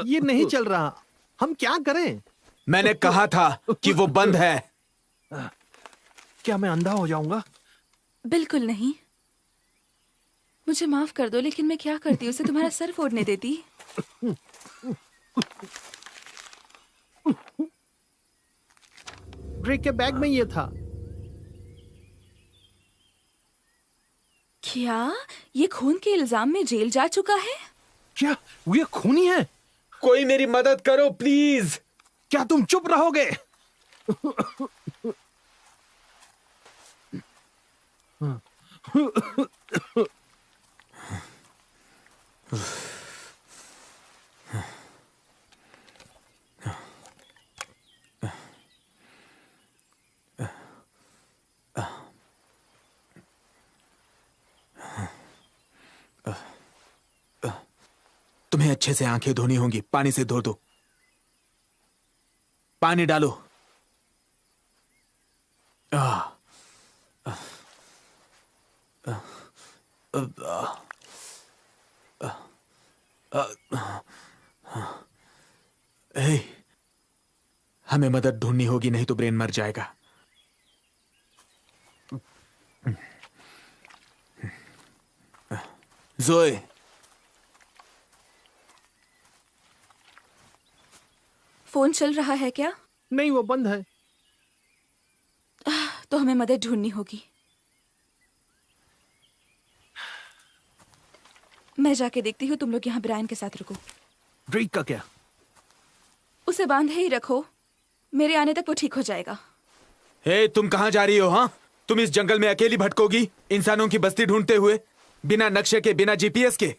ये नहीं चल रहा, हम क्या करें? मैंने कहा था कि वो बंद है। क्या मैं अंधा हो जाऊंगा? बिल्कुल नहीं। मुझे माफ कर दो, लेकिन मैं क्या करती, उसे तुम्हारा सर फोड़ने देती। ड्रेक के बैग में ये था। क्या ये खून के इल्जाम में जेल जा चुका है? क्या ये खूनी है? कोई मेरी मदद करो प्लीज। क्या तुम चुप रहोगे? तुम्हें अच्छे से आंखें धोनी होंगी, पानी से धो दो। पानी डालो। हे, हमें मदद ढूंढनी होगी, नहीं तो ब्रेन मर जाएगा। जोए, फोन चल रहा है क्या? नहीं, वो बंद है। तो हमें मदद ढूंढनी होगी। मैं जाके देखती हूँ, तुम लोग यहाँ ब्रायन के साथ रुको। ड्रेक का क्या? उसे बांधे ही रखो, मेरे आने तक वो ठीक हो जाएगा। हे, तुम कहाँ जा रही हो? हाँ, तुम इस जंगल में अकेली भटकोगी, इंसानों की बस्ती ढूंढते हुए, बिना नक्शे के, बिना जीपीएस के?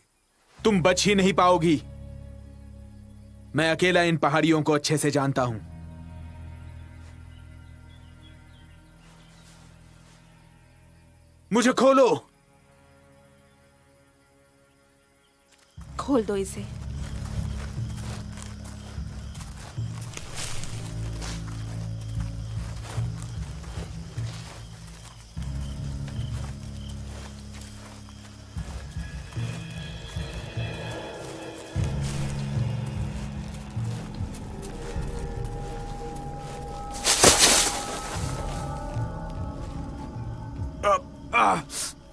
तुम बच ही नहीं पाओगी। मैं अकेला इन पहाड़ियों को अच्छे से जानता हूं। मुझे खोलो। खोल दो इसे।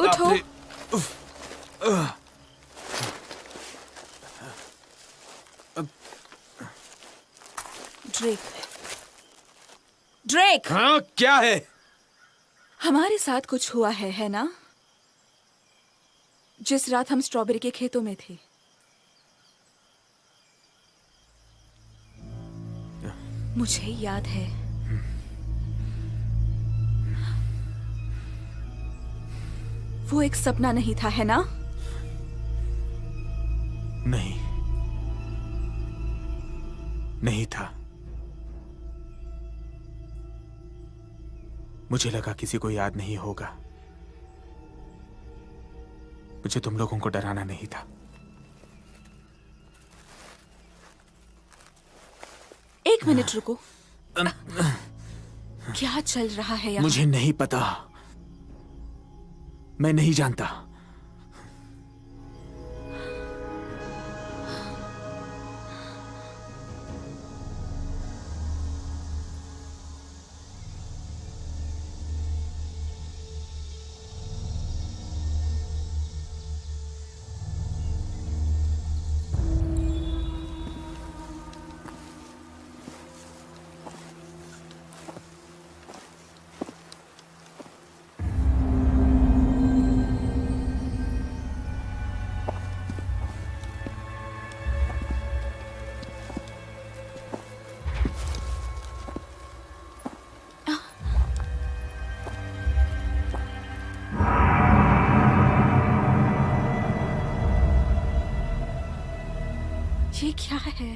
उठो। ड्रेक, ड्रेक, हाँ, क्या है? हमारे साथ कुछ हुआ है ना? जिस रात हम स्ट्रॉबेरी के खेतों में थे। मुझे याद है। वो एक सपना नहीं था, है ना? नहीं, नहीं था। मुझे लगा किसी को याद नहीं होगा। मुझे तुम लोगों को डराना नहीं था। एक मिनट रुको। क्या चल रहा है यहाँ? मुझे नहीं पता। मैं नहीं जानता। ये क्या है?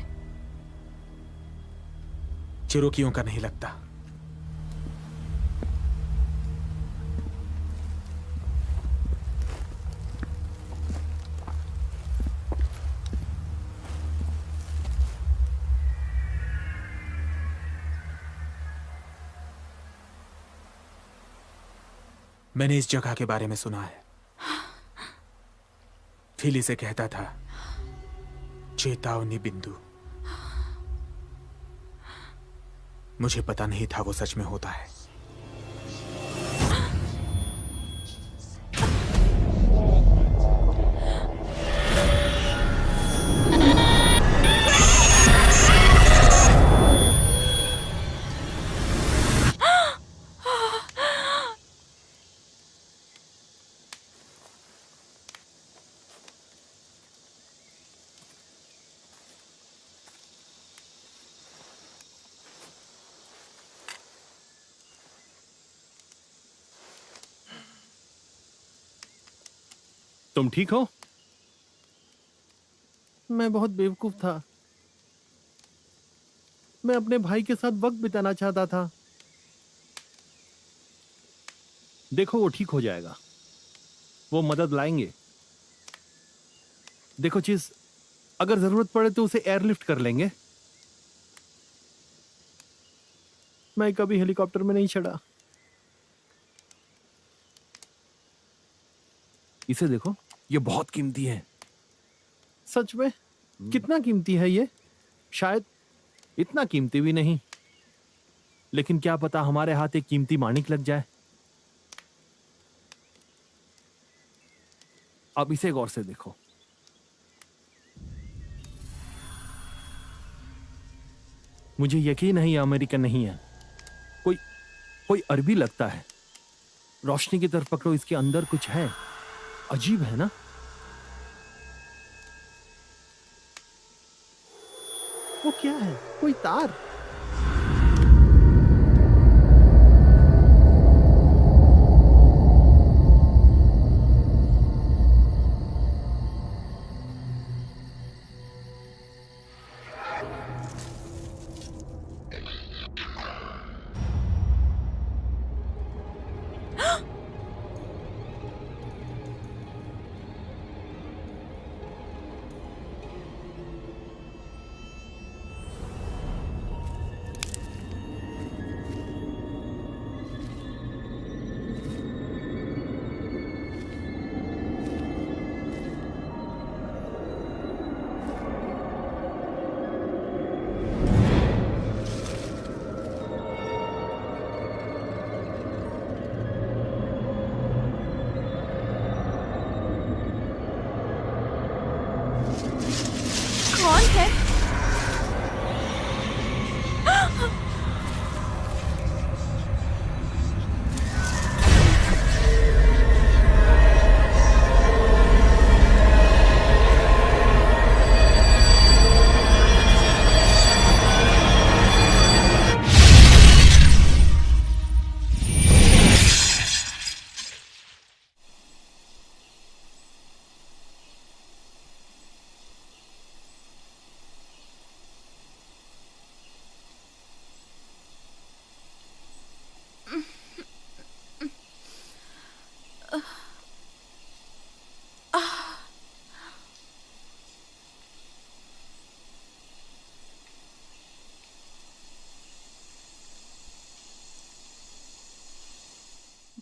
चिरोकियों का नहीं लगता। मैंने इस जगह के बारे में सुना है। फिल इसे कहता था चेतावनी बिंदु। मुझे पता नहीं था वो सच में होता है। तुम ठीक हो? मैं बहुत बेवकूफ था। मैं अपने भाई के साथ वक्त बिताना चाहता था। देखो वो ठीक हो जाएगा। वो मदद लाएंगे। देखो चीज, अगर जरूरत पड़े तो उसे एयरलिफ्ट कर लेंगे। मैं कभी हेलीकॉप्टर में नहीं चढ़ा। इसे देखो, ये बहुत कीमती है। सच में? कितना कीमती है ये? शायद इतना कीमती भी नहीं, लेकिन क्या पता हमारे हाथ एक कीमती माणिक लग जाए। अब इसे गौर से देखो। मुझे यकीन है ये अमेरिकन नहीं है। कोई अरबी लगता है। रोशनी की तरफ पकड़ो, इसके अंदर कुछ है। अजीब है ना? वो क्या है? कोई तार?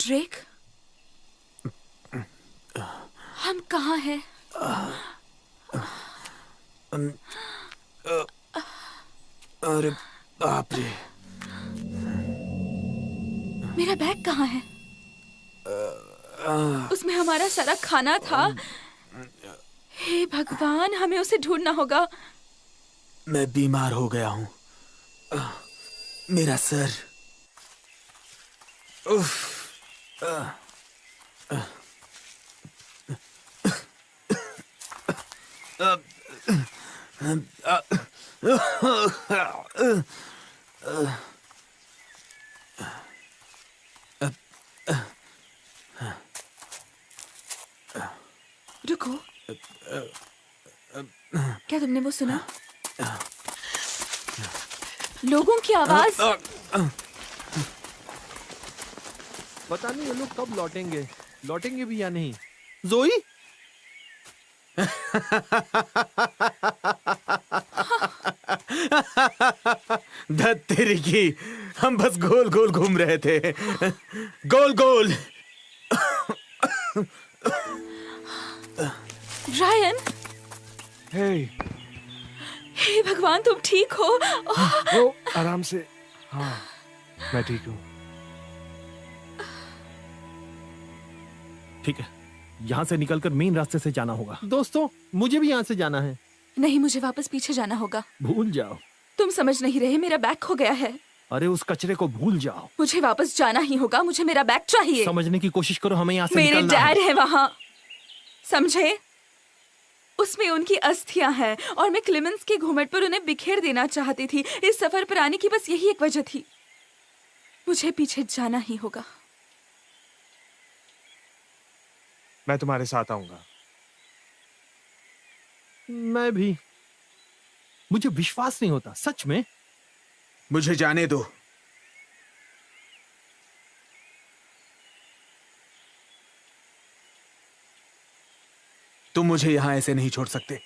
ड्रेक, हम कहाँ हैं? अरे बाप रे। मेरा बैग कहाँ है? उसमें हमारा सारा खाना था। हे भगवान, हमें उसे ढूंढना होगा। मैं बीमार हो गया हूँ। मेरा सर। उफ। रुको, क्या तुमने वो सुना? लोगों की आवाज। पता नहीं ये लोग कब लौटेंगे भी या नहीं। जोई, धत तेरी की, हम बस गोल गोल घूम रहे थे। गोल गोल। रायन, हे, हे भगवान, तुम ठीक हो? वो आराम से। हाँ, मैं ठीक हूँ। ठीक है, यहाँ से निकलकर मेन रास्ते से जाना होगा। दोस्तों, मुझे भी यहाँ से जाना है। नहीं, मुझे वापस पीछे जाना होगा। भूल जाओ। तुम समझ नहीं रहे, मेरा बैग खो गया है। अरे उस कचरे को भूल जाओ। मुझे वापस जाना ही होगा। मुझे मेरा बैग चाहिए। समझने की कोशिश करो, हमें यहाँ से मेरे निकलना है। डैड है वहाँ, समझे? उसमें उनकी अस्थियां हैं और मैं क्लेमेंस के घूमट पर उन्हें बिखेर देना चाहती थी। इस सफर पर आने की बस यही एक वजह थी। मुझे पीछे जाना ही होगा। मैं तुम्हारे साथ आऊंगा। मैं भी। मुझे विश्वास नहीं होता, सच में। मुझे जाने दो। तुम मुझे यहां ऐसे नहीं छोड़ सकते।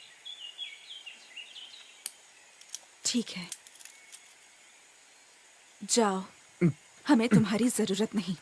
ठीक है, जाओ। हमें तुम्हारी जरूरत नहीं।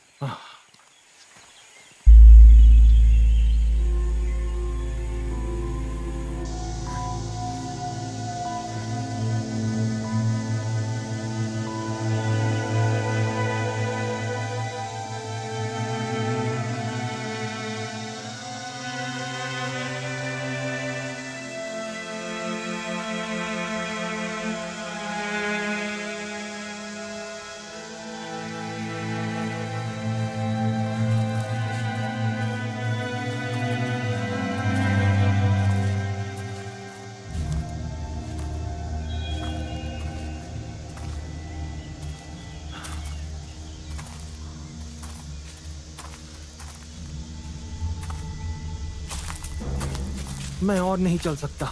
मैं और नहीं चल सकता।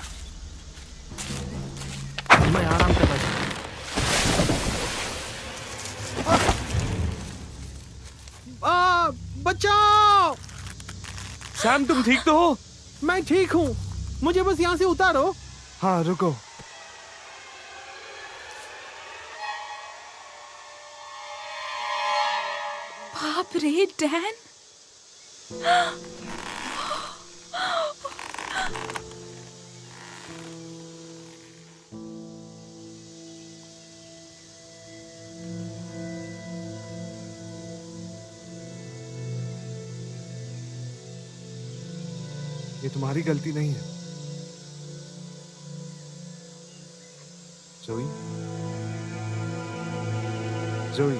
मैं आराम करना चाहता हूँ। बचाओ! सैम, तुम ठीक तो हो? मैं ठीक हूँ, मुझे बस यहाँ से उतारो। हाँ, रुको। बाप रे, डैन। ये तुम्हारी गलती नहीं है। जोई, जोई,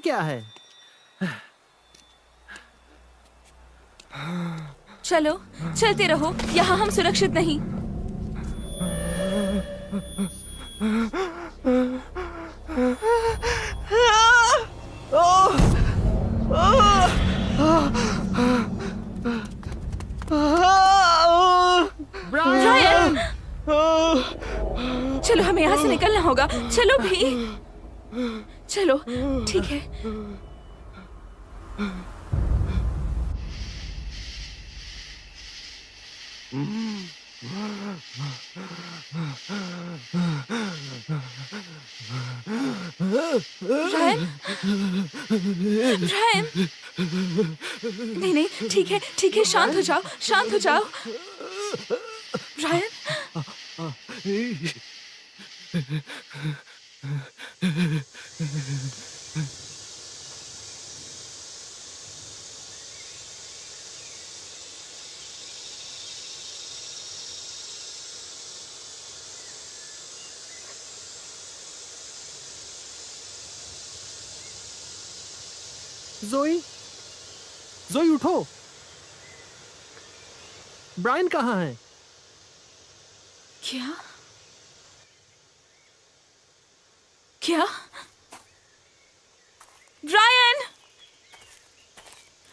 क्या है? चलो, चलते रहो, यहाँ हम सुरक्षित नहीं। ब्रायन! चलो, हमें यहाँ से निकलना होगा। चलो भी, चलो, ठीक है। ब्रायन, ब्रायन, नहीं नहीं, ठीक है, शांत हो जाओ, शांत हो जाओ। ब्रायन, जोई, जोई उठो। ब्रायन कहाँ है? क्या? क्या? Brian!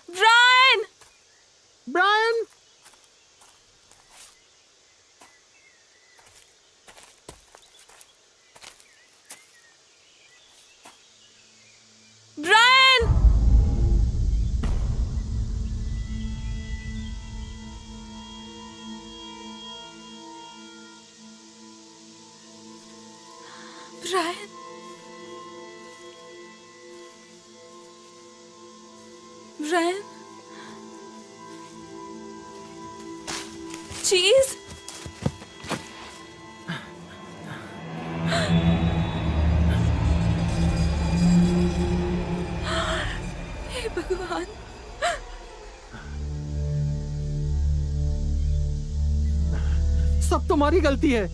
Brian! Brian! Brian! Brian! Brian! चीज! हे भगवान! सब तुम्हारी गलती है।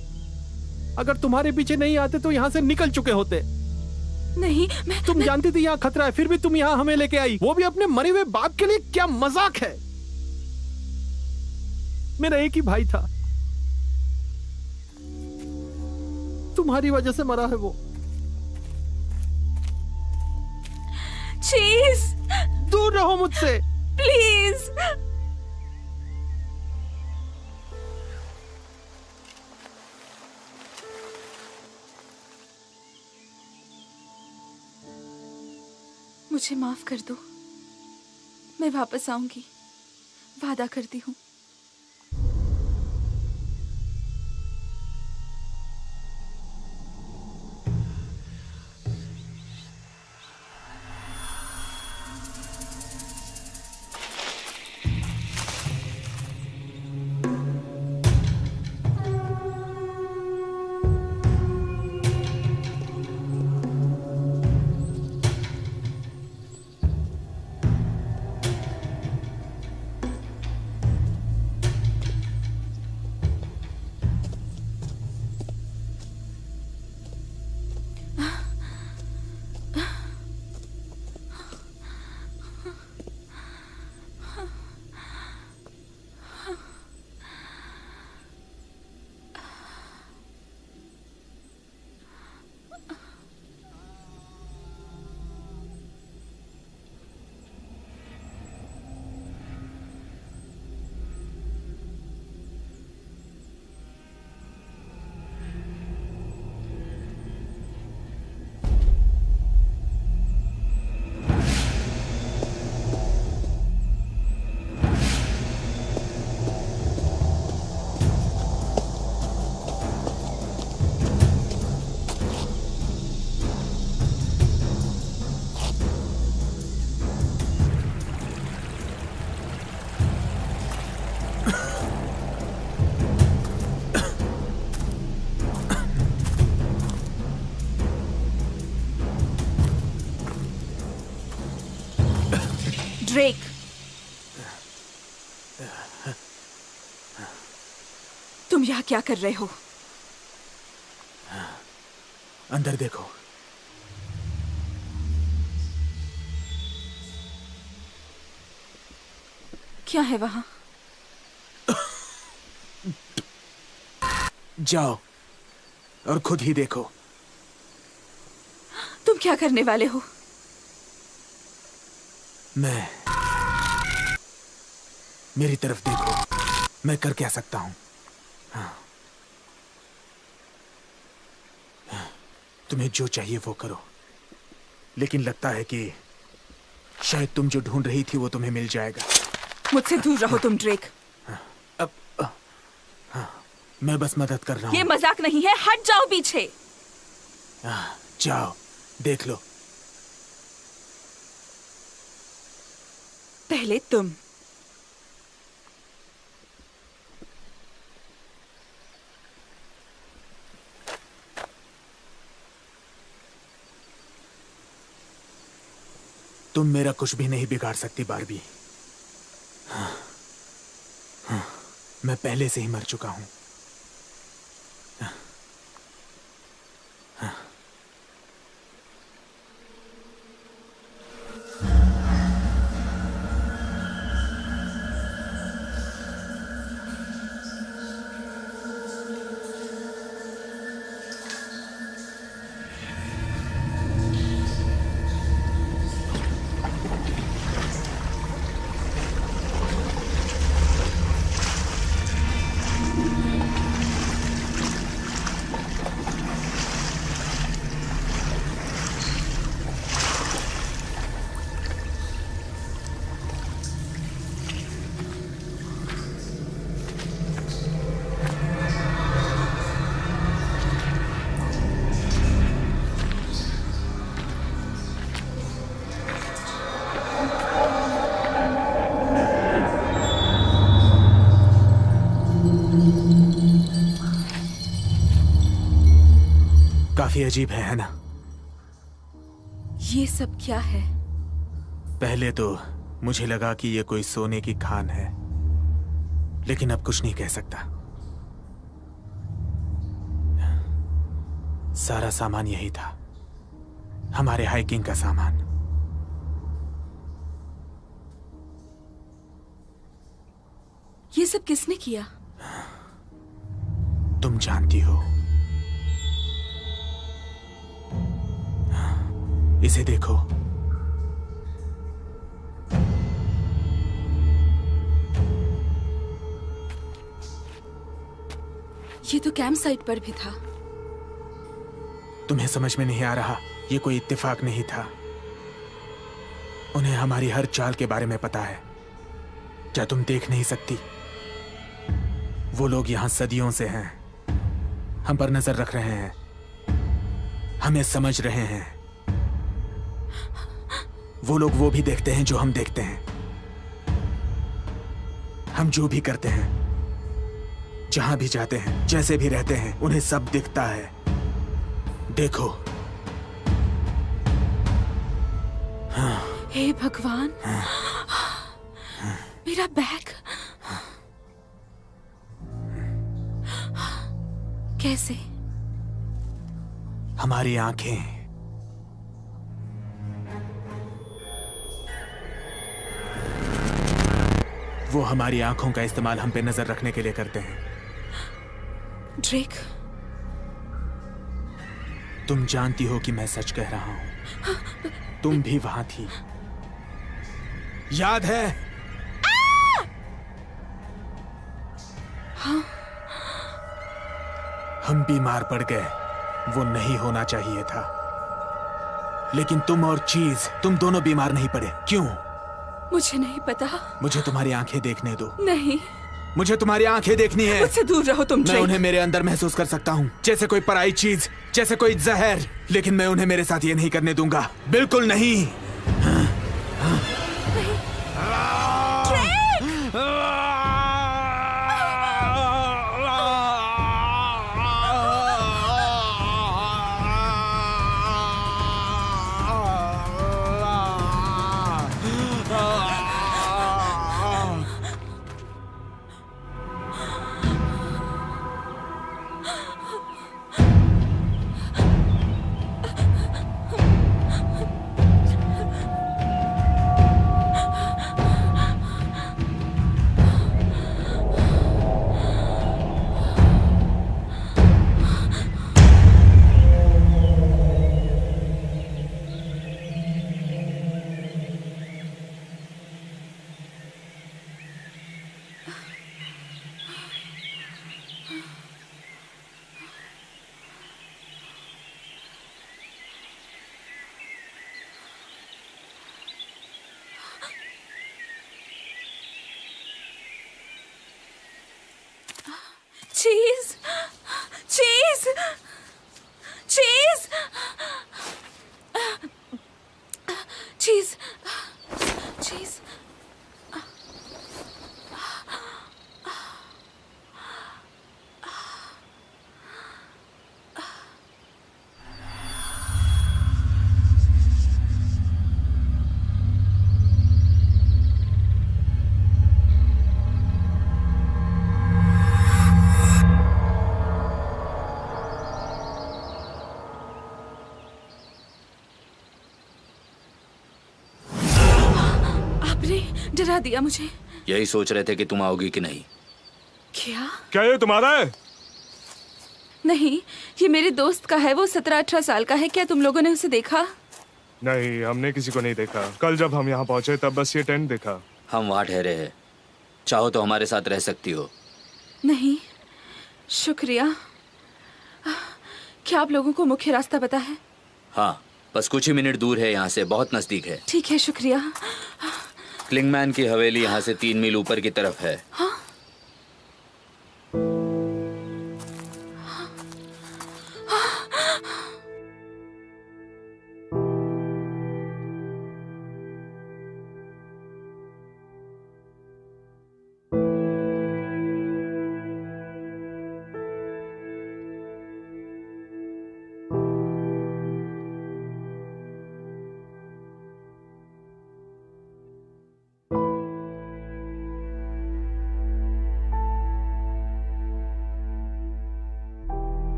अगर तुम्हारे पीछे नहीं आते तो यहाँ से निकल चुके होते। नहीं, मैं तुम जानती थी यहाँ खतरा है, फिर भी तुम यहाँ हमें लेके आई, वो भी अपने मरे हुए बाप के लिए। क्या मजाक है? मेरा एक ही भाई था, तुम्हारी वजह से मरा है वो। चीज! दूर रहो मुझसे, प्लीज! मुझे माफ कर दो, मैं वापस आऊंगी, वादा करती हूँ। ड्रेक, तुम यहाँ क्या कर रहे हो? अंदर देखो। क्या है वहां? जाओ और खुद ही देखो। तुम क्या करने वाले हो? मेरी तरफ देखो, मैं कर क्या सकता हूं। तुम्हें जो चाहिए वो करो, लेकिन लगता है कि शायद तुम जो ढूंढ रही थी वो तुम्हें मिल जाएगा। मुझसे दूर रहो तुम ड्रेक। मैं बस मदद कर रहा ये हूँ। मजाक नहीं है, हट जाओ पीछे। जाओ देख लो। पहले तुम। तुम मेरा कुछ भी नहीं बिगाड़ सकती बारबी। मैं पहले से ही मर चुका हूं। काफी अजीब है ना? ये सब क्या है? पहले तो मुझे लगा कि ये कोई सोने की खान है, लेकिन अब कुछ नहीं कह सकता। सारा सामान यही था, हमारे हाइकिंग का सामान। ये सब किसने किया? तुम जानती हो। इसे देखो। ये तो कैंप साइट पर भी था। तुम्हें समझ में नहीं आ रहा? ये कोई इत्तेफाक नहीं था। उन्हें हमारी हर चाल के बारे में पता है। क्या तुम देख नहीं सकती? वो लोग यहां सदियों से हैं, हम पर नजर रख रहे हैं, हमें समझ रहे हैं। वो लोग वो भी देखते हैं जो हम देखते हैं। हम जो भी करते हैं, जहां भी जाते हैं, जैसे भी रहते हैं, उन्हें सब दिखता है। देखो। हे भगवान, मेरा बैग कैसे? हमारी आंखें। वो हमारी आंखों का इस्तेमाल हम पे नजर रखने के लिए करते हैं। ड्रेक, तुम जानती हो कि मैं सच कह रहा हूं। तुम भी वहां थी, याद है? हाँ। हम बीमार पड़ गए, वो नहीं होना चाहिए था। लेकिन तुम और चीज, तुम दोनों बीमार नहीं पड़े। क्यों? मुझे नहीं पता। मुझे तुम्हारी आंखें देखने दो। नहीं, मुझे तुम्हारी आंखें देखनी है। मुझसे दूर रहो तुम मैं ड्रेक। उन्हें मेरे अंदर महसूस कर सकता हूँ, जैसे कोई पराई चीज, जैसे कोई जहर। लेकिन मैं उन्हें मेरे साथ ये नहीं करने दूंगा, बिल्कुल नहीं। चीज, चीज, चीज, चीज, चीज। आपने डरा दिया मुझे। यही सोच रहे थे कि तुम आओगी कि नहीं। क्या? क्या ये तुम्हारा है? नहीं, ये मेरे दोस्त का है। वो 17-18 साल का है। क्या तुम लोगों ने उसे देखा? नहीं, हमने किसी को नहीं देखा। कल जब हम यहाँ पहुंचे तब बस ये टेंट देखा। हम वहाँ ठहरे हैं, चाहो तो हमारे साथ रह सकती हो। नहीं, शुक्रिया। क्या आप लोगों को मुख्य रास्ता पता है? हाँ, बस कुछ ही मिनट दूर है यहाँ से, बहुत नजदीक है। ठीक है, शुक्रिया। क्लिंगमैन की हवेली यहाँ से 3 मील ऊपर की तरफ है।